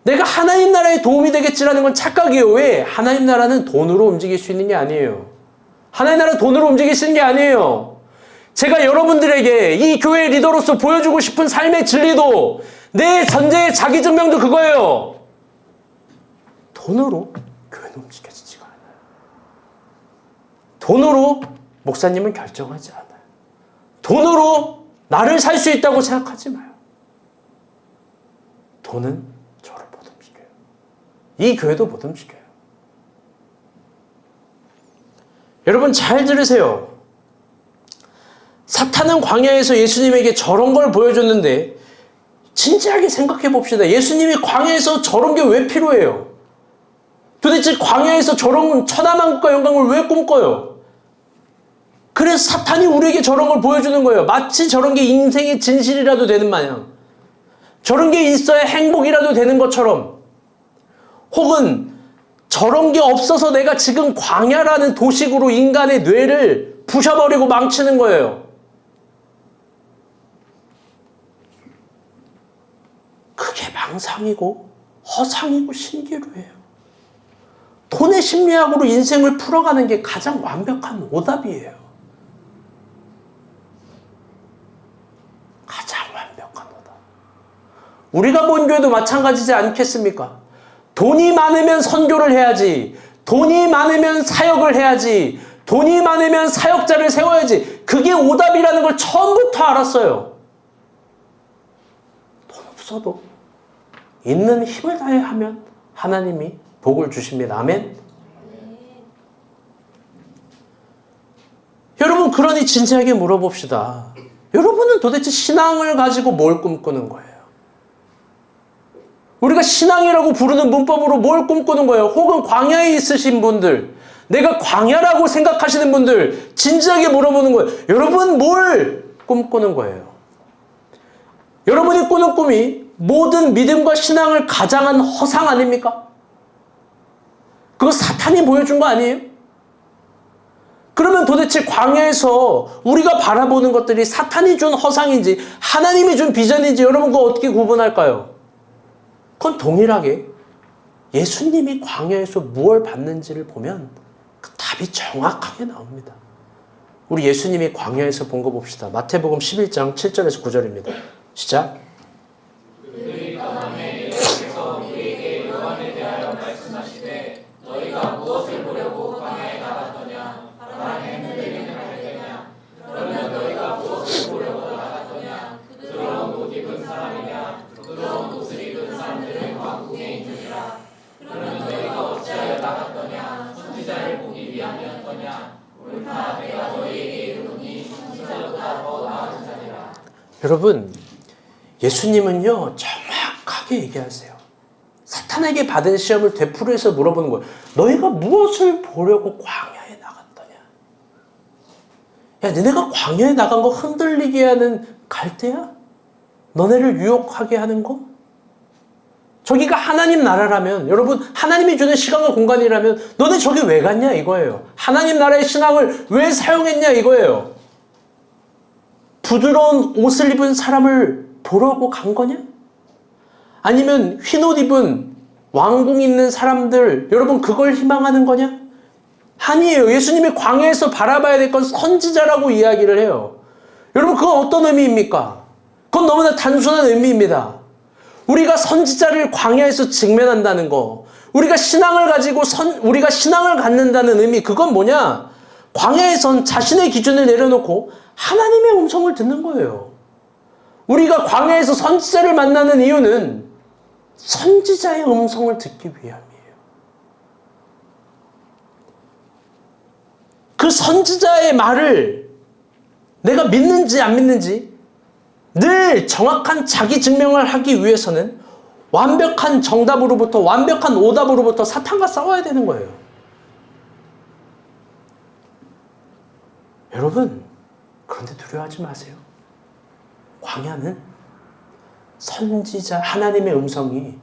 내가 하나님 나라에 도움이 되겠지라는 건 착각이에요. 왜? 하나님 나라는 돈으로 움직일 수 있는 게 아니에요. 하나님 나라는 돈으로 움직일 수 있는 게 아니에요. 제가 여러분들에게 이 교회 리더로서 보여주고 싶은 삶의 진리도 내 전제의 자기 증명도 그거예요. 돈으로 교회는 움직여지지가 않아요. 돈으로 목사님은 결정하지 않아요. 돈으로 나를 살 수 있다고 생각하지 마요. 돈은 저를 못 움직여요. 이 교회도 못 움직여요. 여러분 잘 들으세요. 사탄은 광야에서 예수님에게 저런 걸 보여줬는데 진지하게 생각해 봅시다. 예수님이 광야에서 저런 게 왜 필요해요? 도대체 광야에서 저런 천하만국과 영광을 왜 꿈꿔요? 그래서 사탄이 우리에게 저런 걸 보여주는 거예요. 마치 저런 게 인생의 진실이라도 되는 마냥, 저런 게 있어야 행복이라도 되는 것처럼, 혹은 저런 게 없어서 내가 지금 광야라는 도식으로 인간의 뇌를 부셔버리고 망치는 거예요. 그게 망상이고 허상이고 신기루예요. 돈의 심리학으로 인생을 풀어가는 게 가장 완벽한 오답이에요. 가장 완벽한 오답. 우리가 본 교회도 마찬가지지 않겠습니까? 돈이 많으면 선교를 해야지, 돈이 많으면 사역을 해야지, 돈이 많으면 사역자를 세워야지, 그게 오답이라는 걸 처음부터 알았어요. 돈 없어도 있는 힘을 다해 하면 하나님이 복을 주십니다. 아멘. 여러분, 그러니 진지하게 물어봅시다. 여러분은 도대체 신앙을 가지고 뭘 꿈꾸는 거예요? 우리가 신앙이라고 부르는 문법으로 뭘 꿈꾸는 거예요? 혹은 광야에 있으신 분들, 내가 광야라고 생각하시는 분들, 진지하게 물어보는 거예요. 여러분 뭘 꿈꾸는 거예요? 여러분이 꾸는 꿈이 모든 믿음과 신앙을 가장한 허상 아닙니까? 그거 사탄이 보여준 거 아니에요? 그러면 도대체 광야에서 우리가 바라보는 것들이 사탄이 준 허상인지 하나님이 준 비전인지 여러분 그거 어떻게 구분할까요? 그건 동일하게 예수님이 광야에서 무엇을 받는지를 보면 그 답이 정확하게 나옵니다. 우리 예수님이 광야에서 본 거 봅시다. 마태복음 11장 7절에서 9절입니다. 시작. 그들이 떠남에 예수께서 우리에게 요한에 대하여 말씀하시되 너희가 무엇을 보려고 광야에 나갔더냐? 바람에 흔들리는 갈대냐? 그러면 너희가 무엇을 보려고 나갔더냐? 부드러운 옷 입은 사람이냐? 부드러운 옷을 입은 사람들은 왕궁에 있느니라. 그러면 너희가 어찌하여 나갔더냐? 선지자를 보기 위함이었더냐? 옳다 내가 너희에게 이르노니 선지자보다 더 나은 자니라. 여러분, 예수님은요 정확하게 얘기하세요. 사탄에게 받은 시험을 되풀이해서 물어보는 거예요. 너희가 무엇을 보려고 광야에 나갔더냐? 야, 너네가 광야에 나간 거 흔들리게 하는 갈대야? 너네를 유혹하게 하는 거? 저기가 하나님 나라라면, 여러분 하나님이 주는 시간과 공간이라면 너네 저기 왜 갔냐 이거예요. 하나님 나라의 신앙을 왜 사용했냐 이거예요. 부드러운 옷을 입은 사람을 보려고 간 거냐? 아니면 흰 옷 입은 왕궁 있는 사람들, 여러분 그걸 희망하는 거냐? 아니에요. 예수님이 광야에서 바라봐야 될 건 선지자라고 이야기를 해요. 여러분 그건 어떤 의미입니까? 그건 너무나 단순한 의미입니다. 우리가 선지자를 광야에서 직면한다는 거, 우리가 신앙을 가지고 우리가 신앙을 갖는다는 의미, 그건 뭐냐? 광야에선 자신의 기준을 내려놓고 하나님의 음성을 듣는 거예요. 우리가 광야에서 선지자를 만나는 이유는 선지자의 음성을 듣기 위함이에요. 그 선지자의 말을 내가 믿는지 안 믿는지 늘 정확한 자기 증명을 하기 위해서는 완벽한 정답으로부터, 완벽한 오답으로부터 사탄과 싸워야 되는 거예요. 여러분, 그런데 두려워하지 마세요. 광야는 선지자, 하나님의 음성이,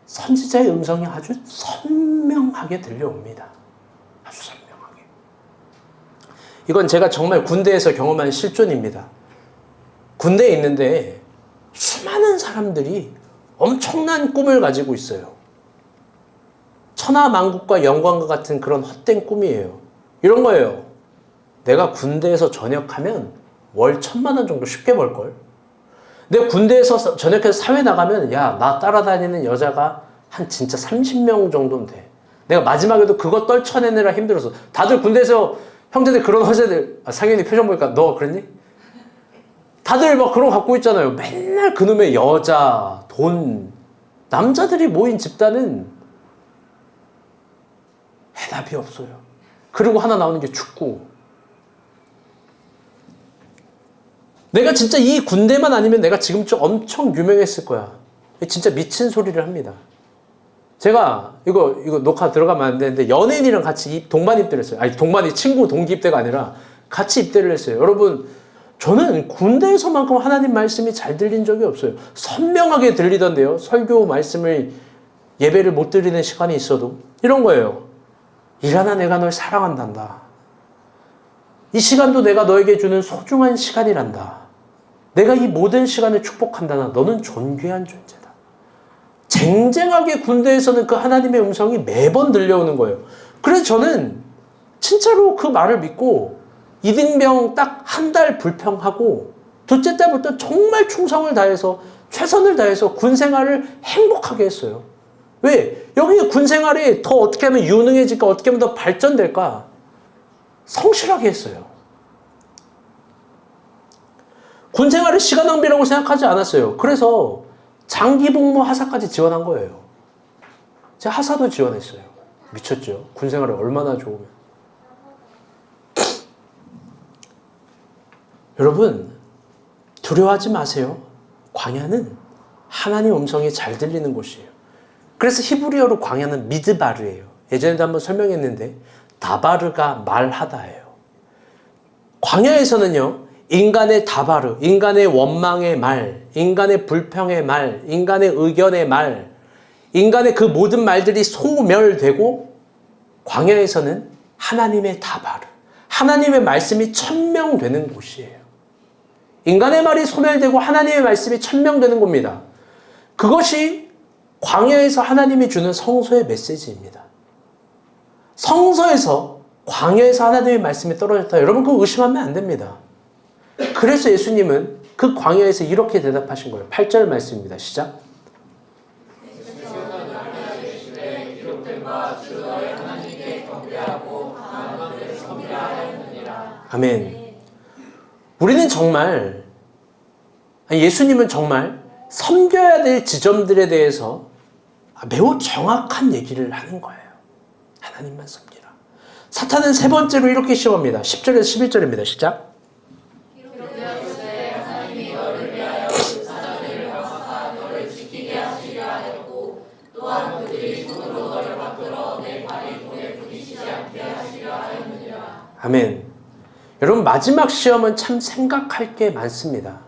선지자의 음성이 아주 선명하게 들려옵니다. 아주 선명하게. 이건 제가 정말 군대에서 경험한 실존입니다. 군대에 있는데 수많은 사람들이 엄청난 꿈을 가지고 있어요. 천하만국과 영광과 같은 그런 헛된 꿈이에요. 이런 거예요. 내가 군대에서 전역하면 월 1,000만 원 정도 쉽게 벌걸. 내가 군대에서 전역해서 사회 나가면 야, 나 따라다니는 여자가 한 진짜 30명 정도는 돼. 내가 마지막에도 그거 떨쳐내느라 힘들어서. 다들 군대에서 형제들 그런 허세들, 상현이 표정 보니까 너 그랬니? 다들 막 그런 거 갖고 있잖아요. 맨날 그놈의 여자, 돈, 남자들이 모인 집단은 해답이 없어요. 그리고 하나 나오는 게 축구. 내가 진짜 이 군대만 아니면 내가 지금쯤 엄청 유명했을 거야. 진짜 미친 소리를 합니다. 제가 이거 녹화 들어가면 안 되는데 연예인이랑 같이 동반 입대를 했어요. 아니, 동반이 친구 동기 입대가 아니라 같이 입대를 했어요. 여러분, 저는 군대에서만큼 하나님 말씀이 잘 들린 적이 없어요. 선명하게 들리던데요. 설교 말씀을 예배를 못 드리는 시간이 있어도 이런 거예요. 일하나 내가 널 사랑한단다. 이 시간도 내가 너에게 주는 소중한 시간이란다. 내가 이 모든 시간을 축복한다. 너는 존귀한 존재다. 쟁쟁하게 군대에서는 그 하나님의 음성이 매번 들려오는 거예요. 그래서 저는 진짜로 그 말을 믿고 이등병 딱 한 달 불평하고 둘째 달부터 정말 충성을 다해서 최선을 다해서 군 생활을 행복하게 했어요. 왜? 여기 군 생활이 더 어떻게 하면 유능해질까? 어떻게 하면 더 발전될까? 성실하게 했어요. 군 생활을 시간 낭비라고 생각하지 않았어요. 그래서 장기 복무 하사까지 지원한 거예요. 제가 하사도 지원했어요. 미쳤죠? 군 생활이 얼마나 좋으면. 여러분, 두려워하지 마세요. 광야는 하나님 음성이 잘 들리는 곳이에요. 그래서 히브리어로 광야는 미드바르예요. 예전에도 한번 설명했는데 다바르가 말하다예요. 광야에서는요, 인간의 다바르, 인간의 원망의 말, 인간의 불평의 말, 인간의 의견의 말, 인간의 그 모든 말들이 소멸되고 광야에서는 하나님의 다바르, 하나님의 말씀이 천명되는 곳이에요. 인간의 말이 소멸되고 하나님의 말씀이 천명되는 겁니다. 그것이 광야에서 하나님이 주는 성소의 메시지입니다. 성소에서 광야에서 하나님의 말씀이 떨어졌다. 여러분 그거 의심하면 안 됩니다. 그래서 예수님은 그 광야에서 이렇게 대답하신 거예요. 8절 말씀입니다. 시작. 아멘. 우리는 정말, 예수님은 정말 섬겨야 될 지점들에 대해서 매우 정확한 얘기를 하는 거예요. 하나님만 섬기라. 사탄은 세 번째로 이렇게 시험합니다. 10절에서 11절입니다. 시작. 하나님이 너를 위하여 그 사자들을 박사 너를 지키게 하시려 하였고 또한 그들이 손으로 너를 받들어 내 발이 돌에 부딪히지 않게 하시려 하였느니라. 아멘. 여러분 마지막 시험은 참 생각할 게 많습니다.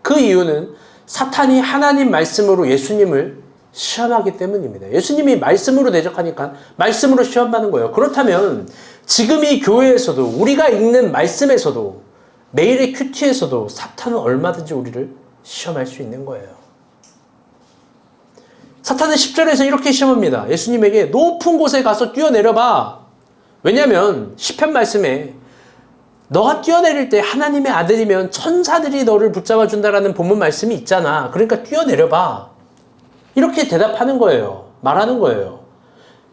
그 이유는 사탄이 하나님 말씀으로 예수님을 시험하기 때문입니다. 예수님이 말씀으로 대적하니까 말씀으로 시험하는 거예요. 그렇다면 지금 이 교회에서도 우리가 읽는 말씀에서도 매일의 큐티에서도 사탄은 얼마든지 우리를 시험할 수 있는 거예요. 사탄은 10절에서 이렇게 시험합니다. 예수님에게 높은 곳에 가서 뛰어내려봐. 왜냐하면 시편 말씀에 너가 뛰어내릴 때 하나님의 아들이면 천사들이 너를 붙잡아준다라는 본문 말씀이 있잖아. 그러니까 뛰어내려봐. 이렇게 대답하는 거예요. 말하는 거예요.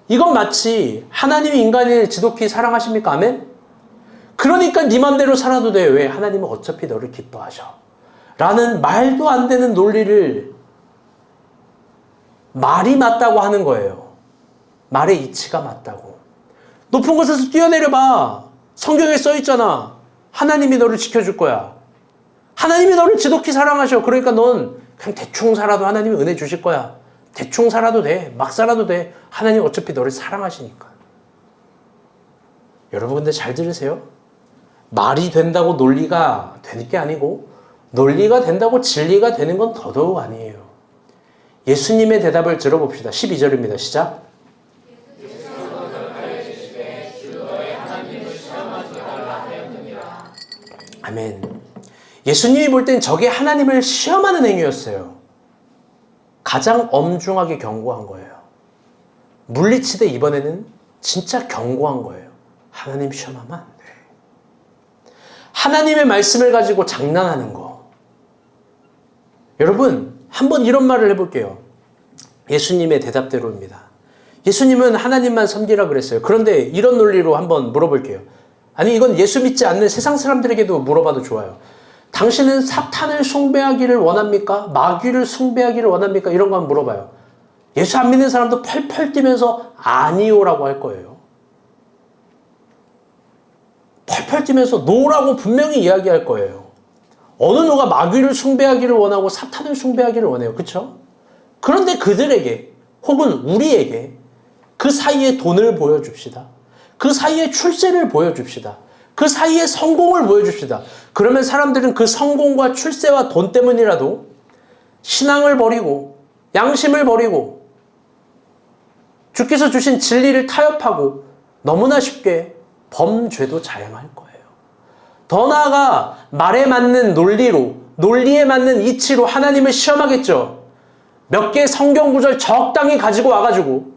이건 마치 하나님이 인간을 지독히 사랑하십니까? 아멘? 그러니까 네 맘대로 살아도 돼. 왜? 하나님은 어차피 너를 기뻐하셔. 라는 말도 안 되는 논리를 말이 맞다고 하는 거예요. 말의 이치가 맞다고. 높은 곳에서 뛰어내려봐. 성경에 써있잖아. 하나님이 너를 지켜줄 거야. 하나님이 너를 지독히 사랑하셔. 그러니까 넌 그냥 대충 살아도 하나님이 은혜 주실 거야. 대충 살아도 돼. 막 살아도 돼. 하나님 어차피 너를 사랑하시니까. 여러분 근데 잘 들으세요. 말이 된다고 논리가 되는 게 아니고 논리가 된다고 진리가 되는 건 더더욱 아니에요. 예수님의 대답을 들어봅시다. 12절입니다. 시작. 아멘. 예수님이 볼 땐 저게 하나님을 시험하는 행위였어요. 가장 엄중하게 경고한 거예요. 물리치되 이번에는 진짜 경고한 거예요. 하나님 시험하면 안 돼. 하나님의 말씀을 가지고 장난하는 거. 여러분, 한번 이런 말을 해볼게요. 예수님의 대답대로입니다. 예수님은 하나님만 섬기라 그랬어요. 그런데 이런 논리로 한번 물어볼게요. 아니, 이건 예수 믿지 않는 세상 사람들에게도 물어봐도 좋아요. 당신은 사탄을 숭배하기를 원합니까? 마귀를 숭배하기를 원합니까? 이런 거 한번 물어봐요. 예수 안 믿는 사람도 펄펄 뛰면서 아니요라고 할 거예요. 펄펄 뛰면서 노라고 분명히 이야기할 거예요. 어느 누가 마귀를 숭배하기를 원하고 사탄을 숭배하기를 원해요. 그렇죠? 그런데 그들에게 혹은 우리에게 그 사이에 돈을 보여줍시다. 그 사이에 출세를 보여줍시다. 그 사이에 성공을 보여줍시다. 그러면 사람들은 그 성공과 출세와 돈 때문이라도 신앙을 버리고 양심을 버리고 주께서 주신 진리를 타협하고 너무나 쉽게 범죄도 자행할 거예요. 더 나아가 말에 맞는 논리로, 논리에 맞는 이치로 하나님을 시험하겠죠. 몇 개의 성경 구절 적당히 가지고 와가지고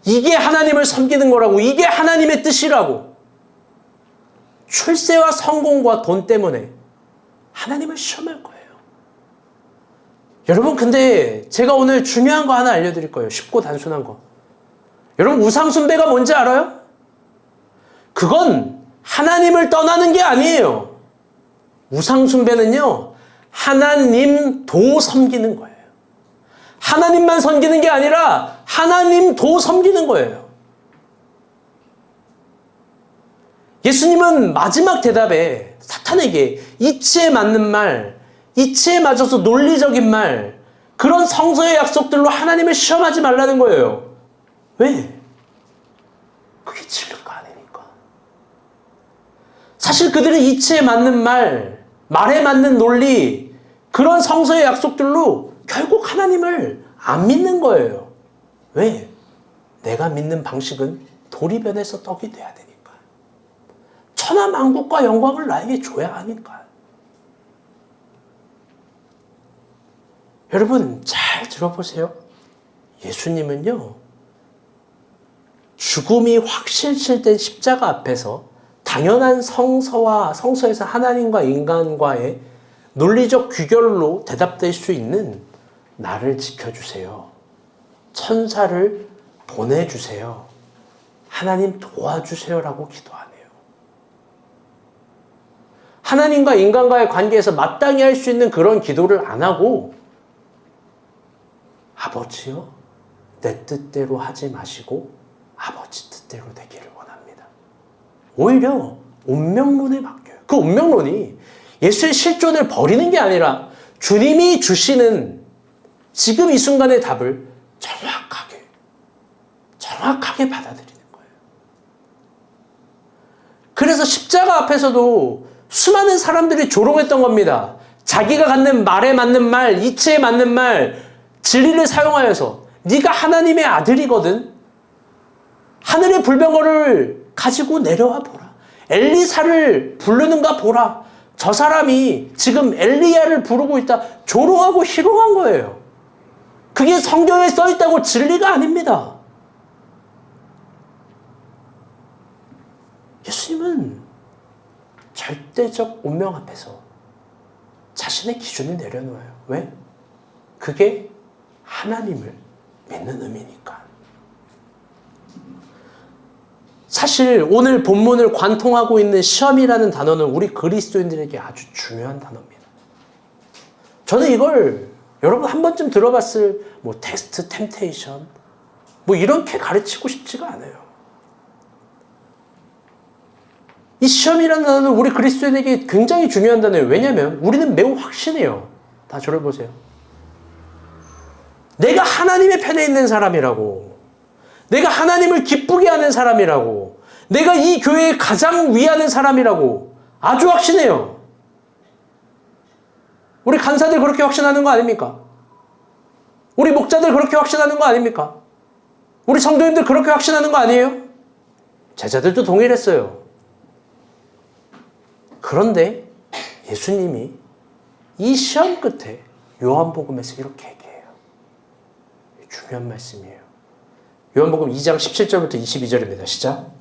이게 하나님을 섬기는 거라고, 이게 하나님의 뜻이라고 출세와 성공과 돈 때문에 하나님을 시험할 거예요. 여러분, 근데 제가 오늘 중요한 거 하나 알려드릴 거예요. 쉽고 단순한 거. 여러분, 우상숭배가 뭔지 알아요? 그건 하나님을 떠나는 게 아니에요. 우상숭배는요, 하나님도 섬기는 거예요. 하나님만 섬기는 게 아니라 하나님도 섬기는 거예요. 예수님은 마지막 대답에 사탄에게 이치에 맞는 말, 이치에 맞아서 논리적인 말, 그런 성서의 약속들로 하나님을 시험하지 말라는 거예요. 왜? 그게 진리가 아니니까. 사실 그들은 이치에 맞는 말, 말에 맞는 논리, 그런 성서의 약속들로 결국 하나님을 안 믿는 거예요. 왜? 내가 믿는 방식은 도리변해서 떡이 돼야 되니까. 천하만국과 영광을 나에게 줘야 하니까. 여러분, 잘 들어보세요. 예수님은요, 죽음이 확실시된 십자가 앞에서 당연한 성서에서 하나님과 인간과의 논리적 귀결로 대답될 수 있는 나를 지켜주세요. 천사를 보내주세요. 하나님 도와주세요라고 기도하네요. 하나님과 인간과의 관계에서 마땅히 할 수 있는 그런 기도를 안 하고 아버지요, 내 뜻대로 하지 마시고 아버지 뜻대로 되기를 원합니다. 오히려 운명론에 맡겨요. 그 운명론이 예수의 실존을 버리는 게 아니라 주님이 주시는 지금 이 순간의 답을 정확하게 받아들이는 거예요. 그래서 십자가 앞에서도 수많은 사람들이 조롱했던 겁니다. 자기가 갖는 말에 맞는 말, 이치에 맞는 말, 진리를 사용하여서 네가 하나님의 아들이거든. 하늘의 불병거를 가지고 내려와 보라. 엘리사를 부르는가 보라. 저 사람이 지금 엘리야를 부르고 있다. 조롱하고 희롱한 거예요. 그게 성경에 써있다고 진리가 아닙니다. 예수님은 절대적 운명 앞에서 자신의 기준을 내려놓아요. 왜? 그게 하나님을 믿는 의미니까. 사실 오늘 본문을 관통하고 있는 시험이라는 단어는 우리 그리스도인들에게 아주 중요한 단어입니다. 저는 이걸 여러분 한 번쯤 들어봤을 테스트, 템테이션 이렇게 가르치고 싶지가 않아요. 이 시험이라는 단어는 우리 그리스도인에게 굉장히 중요한 단어예요. 왜냐하면 우리는 매우 확신해요. 다 저를 보세요. 내가 하나님의 편에 있는 사람이라고, 내가 하나님을 기쁘게 하는 사람이라고, 내가 이 교회에 가장 위하는 사람이라고 아주 확신해요. 우리 간사들 그렇게 확신하는 거 아닙니까? 우리 목자들 그렇게 확신하는 거 아닙니까? 우리 성도님들 그렇게 확신하는 거 아니에요? 제자들도 동일했어요. 그런데 예수님이 이 시험 끝에 요한복음에서 이렇게 얘기해요. 중요한 말씀이에요. 요한복음 2장 17절부터 22절입니다. 시작.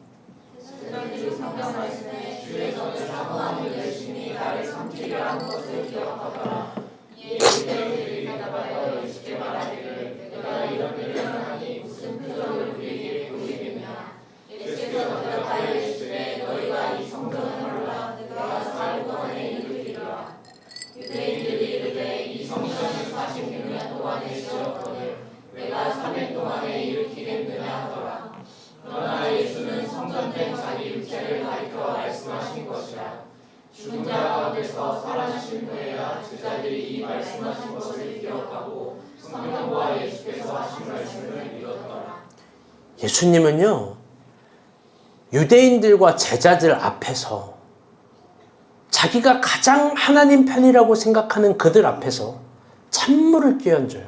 예수님은요, 유대인들과 제자들 앞에서 자기가 가장 하나님 편이라고 생각하는 그들 앞에서 찬물을 끼얹어요.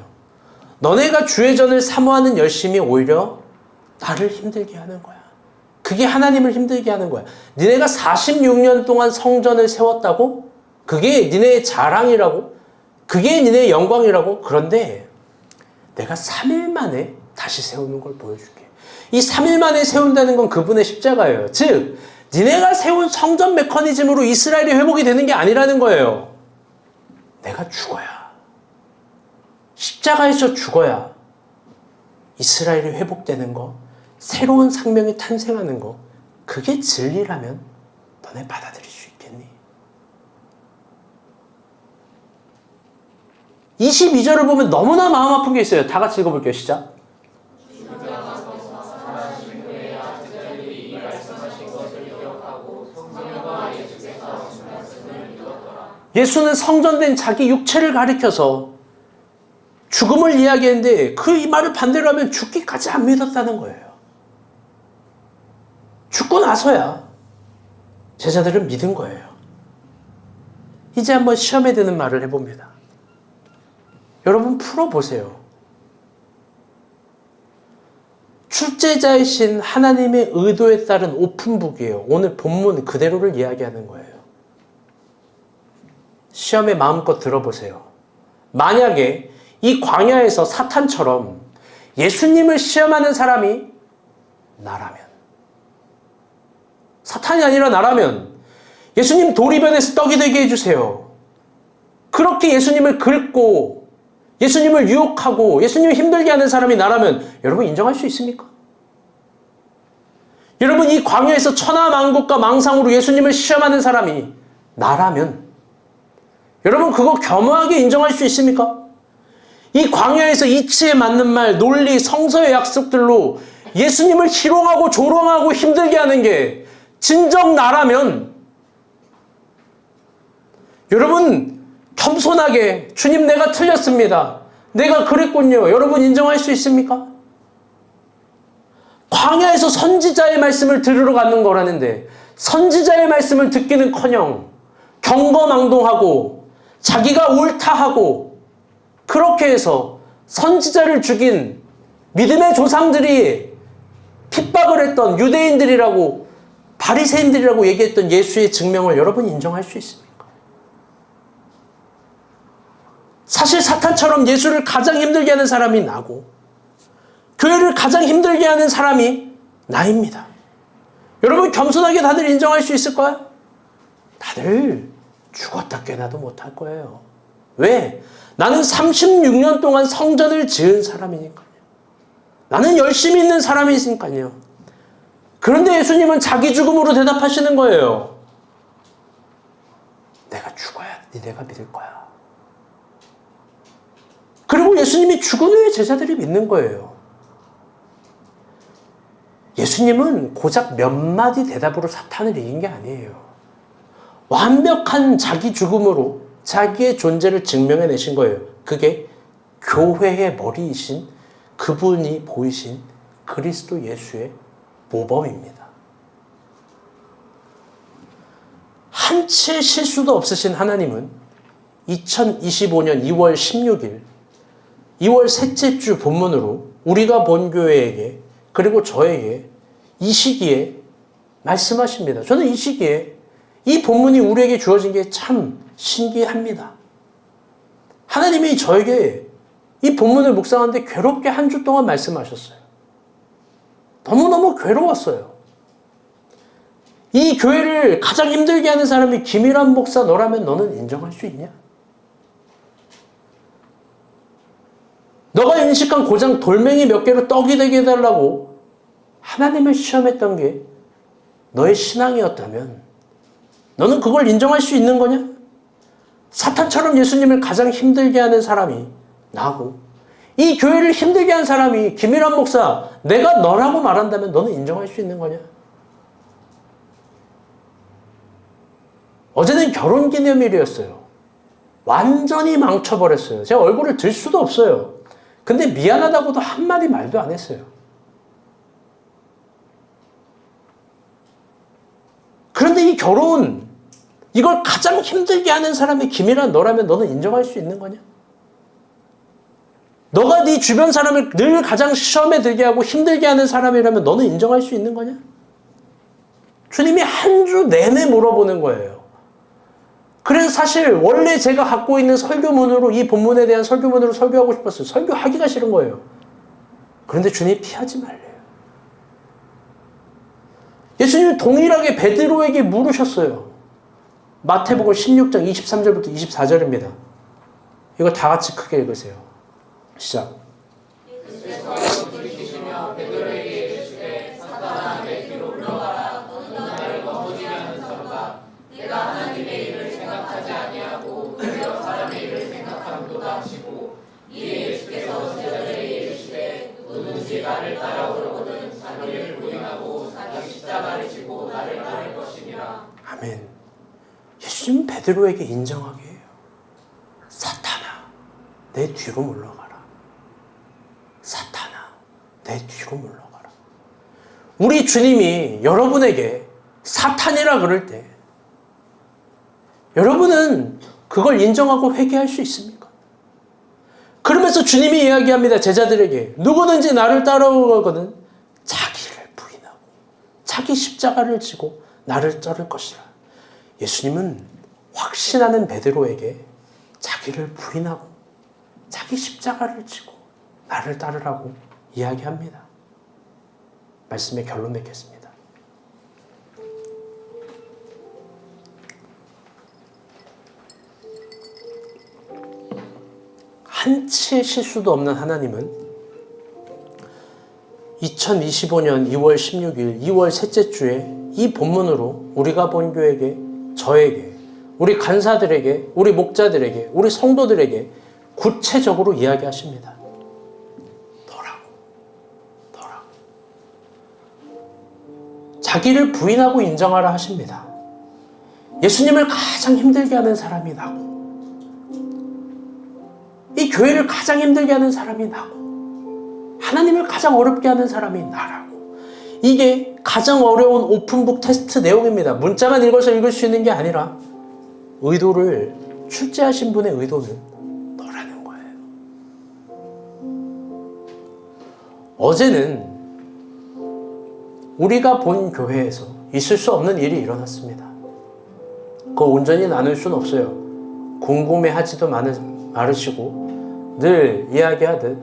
너네가 주의전을 사모하는 열심이 오히려 나를 힘들게 하는 거야. 그게 하나님을 힘들게 하는 거야. 니네가 46년 동안 성전을 세웠다고? 그게 니네의 자랑이라고? 그게 니네의 영광이라고? 그런데 내가 3일 만에 다시 세우는 걸 보여줄게. 이 3일 만에 세운다는 건 그분의 십자가예요. 즉, 니네가 세운 성전 메커니즘으로 이스라엘이 회복이 되는 게 아니라는 거예요. 내가 죽어야, 십자가에서 죽어야 이스라엘이 회복되는 거, 새로운 생명이 탄생하는 거, 그게 진리라면 너네 받아들일 수 있겠니? 22절을 보면 너무나 마음 아픈 게 있어요. 다 같이 읽어볼게요. 시작. 예수는 성전된 자기 육체를 가리켜서 죽음을 이야기했는데 그 이 말을 반대로 하면 죽기까지 안 믿었다는 거예요. 죽고 나서야 제자들은 믿은 거예요. 이제 한번 시험에 드는 말을 해봅니다. 여러분 풀어보세요. 출제자이신 하나님의 의도에 따른 오픈북이에요. 오늘 본문 그대로를 이야기하는 거예요. 시험에 마음껏 들어보세요. 만약에 이 광야에서 사탄처럼 예수님을 시험하는 사람이 나라면, 사탄이 아니라 나라면 예수님 도리변에서 떡이 되게 해주세요. 그렇게 예수님을 긁고 예수님을 유혹하고 예수님을 힘들게 하는 사람이 나라면 여러분 인정할 수 있습니까? 여러분 이 광야에서 천하만국과 망상으로 예수님을 시험하는 사람이 나라면 여러분 그거 겸허하게 인정할 수 있습니까? 이 광야에서 이치에 맞는 말, 논리, 성서의 약속들로 예수님을 희롱하고 조롱하고 힘들게 하는 게 진정 나라면 여러분 겸손하게 주님 내가 틀렸습니다. 내가 그랬군요. 여러분 인정할 수 있습니까? 광야에서 선지자의 말씀을 들으러 가는 거라는데 선지자의 말씀을 듣기는커녕 경거망동하고 자기가 옳다 하고 그렇게 해서 선지자를 죽인 믿음의 조상들이 핍박을 했던 유대인들이라고 바리새인들이라고 얘기했던 예수의 증명을 여러분 인정할 수 있습니까? 사실 사탄처럼 예수를 가장 힘들게 하는 사람이 나고 교회를 가장 힘들게 하는 사람이 나입니다. 여러분 겸손하게 다들 인정할 수 있을까요? 다들 죽었다 깨나도 못할 거예요. 왜? 나는 36년 동안 성전을 지은 사람이니까요. 나는 열심히 있는 사람이니까요. 그런데 예수님은 자기 죽음으로 대답하시는 거예요. 내가 죽어야 니네가 믿을 거야. 그리고 예수님이 죽은 후에 제자들이 믿는 거예요. 예수님은 고작 몇 마디 대답으로 사탄을 이긴 게 아니에요. 완벽한 자기 죽음으로 자기의 존재를 증명해내신 거예요. 그게 교회의 머리이신 그분이 보이신 그리스도 예수의 모범입니다. 한치의 실수도 없으신 하나님은 2025년 2월 16일 2월 셋째 주 본문으로 우리가 본 교회에게 그리고 저에게 이 시기에 말씀하십니다. 저는 이 시기에 이 본문이 우리에게 주어진 게 참 신기합니다. 하나님이 저에게 이 본문을 묵상하는데 괴롭게 한 주 동안 말씀하셨어요. 너무너무 괴로웠어요. 이 교회를 가장 힘들게 하는 사람이 김일환 목사 너라면 너는 인정할 수 있냐? 너가 인식한 고장 돌멩이 몇 개로 떡이 되게 해달라고 하나님을 시험했던 게 너의 신앙이었다면 너는 그걸 인정할 수 있는 거냐? 사탄처럼 예수님을 가장 힘들게 하는 사람이 나고 이 교회를 힘들게 한 사람이 김일환 목사 내가 너라고 말한다면 너는 인정할 수 있는 거냐? 어제는 결혼기념일이었어요. 완전히 망쳐버렸어요. 제가 얼굴을 들 수도 없어요. 근데 미안하다고도 한마디 말도 안 했어요. 그런데 이 결혼, 이걸 가장 힘들게 하는 사람이 김일환 너라면 너는 인정할 수 있는 거냐? 너가 네 주변 사람을 늘 가장 시험에 들게 하고 힘들게 하는 사람이라면 너는 인정할 수 있는 거냐? 주님이 한 주 내내 물어보는 거예요. 그래서 사실 원래 제가 갖고 있는 설교문으로 이 본문에 대한 설교문으로 설교하고 싶었어요. 설교하기가 싫은 거예요. 그런데 주님이 피하지 말래요. 예수님이 동일하게 베드로에게 물으셨어요. 마태복음 16장 23절부터 24절입니다. 이거 다 같이 크게 읽으세요. 시작. 예수께서 돌이키시며 베드로에게 이르시되 사탄아 내 뒤로 물러가라. 너는 나를 넘어지게 하는 자로다. 내가 하나님의 일을 생각하지 아니하고 오히려 사람의 일을 생각하는도다 하시고 이에 예수께서 제자들에게 이르시되 누구든지 나를 따라오려거든 자기를 부인하고 자기 십자가를 지고 나를 따를 것이니라. 아멘. 예수님은 베드로에게 인정하게 해요. 사탄아, 내 뒤로 물러가라. 사탄아, 내 뒤로 물러가라. 우리 주님이 여러분에게 사탄이라 그럴 때 여러분은 그걸 인정하고 회개할 수 있습니까? 그러면서 주님이 이야기합니다. 제자들에게 누구든지 나를 따라오거든 자기를 부인하고 자기 십자가를 지고 나를 따를 것이라. 예수님은 확신하는 베드로에게 자기를 부인하고 자기 십자가를 지고 나를 따르라고 이야기합니다. 말씀의 결론 맺겠습니다. 한치의 실수도 없는 하나님은 2025년 2월 16일 2월 셋째 주에 이 본문으로 우리가 본 교회에게 저에게 우리 간사들에게 우리 목자들에게 우리 성도들에게 구체적으로 이야기하십니다. 너라고 자기를 부인하고 인정하라 하십니다. 예수님을 가장 힘들게 하는 사람이 나고 이 교회를 가장 힘들게 하는 사람이 나고 하나님을 가장 어렵게 하는 사람이 나라고. 이게 가장 어려운 오픈북 테스트 내용입니다. 문자만 읽어서 읽을 수 있는 게 아니라 의도를 출제하신 분의 의도는 너라는 거예요. 어제는 우리가 본 교회에서 있을 수 없는 일이 일어났습니다. 그거 온전히 나눌 수는 없어요. 궁금해하지도 않으시고 늘 이야기하듯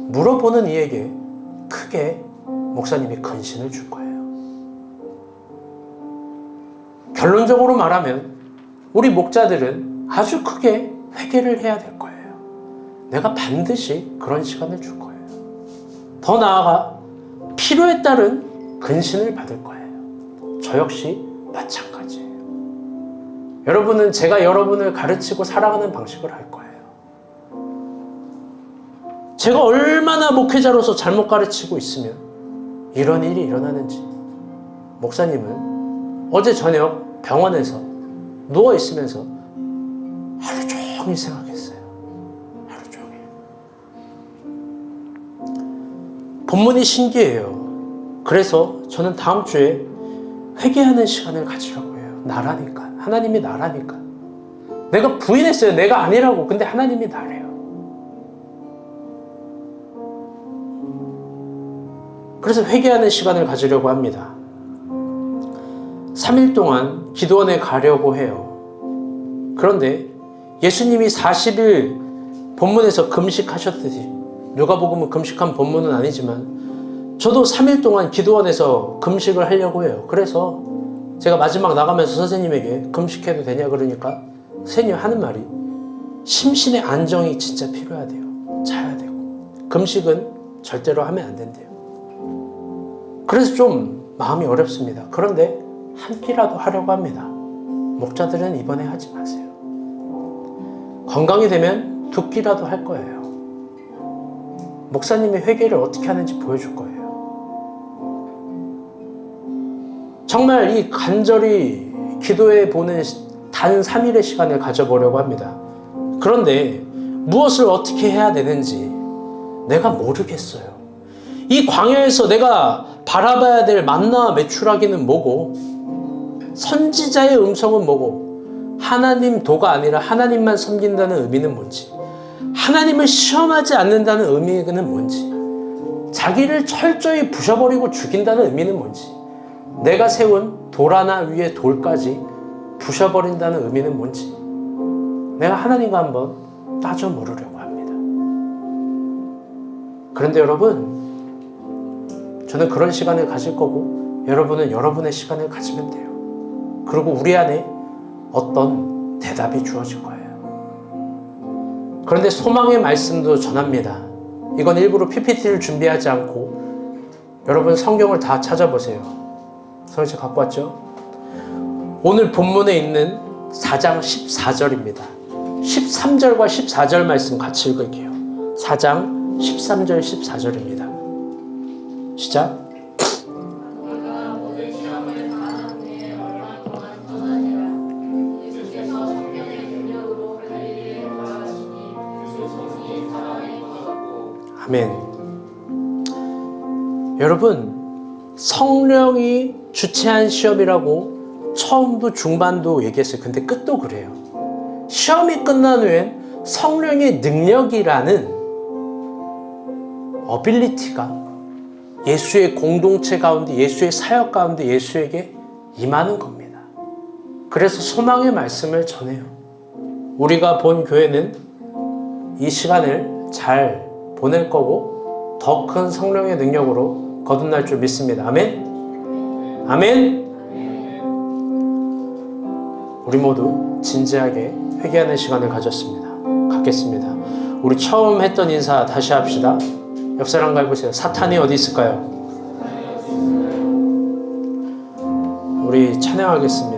물어보는 이에게 크게 목사님이 근신을 줄 거예요. 결론적으로 말하면 우리 목자들은 아주 크게 회개를 해야 될 거예요. 내가 반드시 그런 시간을 줄 거예요. 더 나아가 필요에 따른 근신을 받을 거예요. 저 역시 마찬가지예요. 여러분은 제가 여러분을 가르치고 사랑하는 방식을 할 거예요. 제가 얼마나 목회자로서 잘못 가르치고 있으면 이런 일이 일어나는지 목사님은 어제 저녁 병원에서 누워있으면서 하루 종일 생각했어요. 하루 종일. 본문이 신기해요. 그래서 저는 다음 주에 회개하는 시간을 가지려고 해요. 나라니까. 하나님이 나라니까. 내가 부인했어요. 내가 아니라고. 근데 하나님이 나래요. 그래서 회개하는 시간을 가지려고 합니다. 3일 동안 기도원에 가려고 해요. 그런데 예수님이 40일 본문에서 금식하셨듯이, 누가복음은 금식한 본문은 아니지만 저도 3일 동안 기도원에서 금식을 하려고 해요. 그래서 제가 마지막 나가면서 선생님에게 금식해도 되냐 그러니까 선생님 하는 말이 심신의 안정이 진짜 필요하대요. 자야 되고 금식은 절대로 하면 안 된대요. 그래서 좀 마음이 어렵습니다. 그런데 한 끼라도 하려고 합니다. 목자들은 이번에 하지 마세요. 건강이 되면 2끼라도 할 거예요. 목사님이 회개를 어떻게 하는지 보여줄 거예요. 정말 이 간절히 기도해 보는 단 3일의 시간을 가져보려고 합니다. 그런데 무엇을 어떻게 해야 되는지 내가 모르겠어요. 이 광야에서 내가 바라봐야 될 만나와 메추라기는 뭐고, 선지자의 음성은 뭐고, 하나님 도가 아니라 하나님만 섬긴다는 의미는 뭔지, 하나님을 시험하지 않는다는 의미는 뭔지, 자기를 철저히 부셔버리고 죽인다는 의미는 뭔지, 내가 세운 돌 하나 위에 돌까지 부셔버린다는 의미는 뭔지, 내가 하나님과 한번 따져 물으려고 합니다. 그런데 여러분, 저는 그런 시간을 가질 거고 여러분은 여러분의 시간을 가지면 돼요. 그리고 우리 안에 어떤 대답이 주어질 거예요. 그런데 소망의 말씀도 전합니다. 이건 일부러 PPT를 준비하지 않고 여러분 성경을 다 찾아보세요. 성경 갖고 왔죠? 오늘 본문에 있는 4장 14절입니다. 13절과 14절 말씀 같이 읽을게요. 4장 13절 14절입니다. 시작. 너희가 모든 시험을 당하는 후에 얼마 동안 떠나니라. 예수께서 성령의 능력으로 갈릴리에 돌아가시니 그 손이 사방에 퍼졌고. 아멘. 여러분, 성령이 주체한 시험이라고 처음도 중반도 얘기했어요. 근데 끝도 그래요. 시험이 끝난 후엔 성령의 능력이라는 어빌리티가 예수의 공동체 가운데, 예수의 사역 가운데 예수에게 임하는 겁니다. 그래서 소망의 말씀을 전해요. 우리가 본 교회는 이 시간을 잘 보낼 거고 더 큰 성령의 능력으로 거듭날 줄 믿습니다. 아멘? 아멘? 우리 모두 진지하게 회개하는 시간을 갖겠습니다. 우리 처음 했던 인사 다시 합시다. 옆 사람 가보세요. 사탄이 어디 있을까요? 우리 찬양하겠습니다.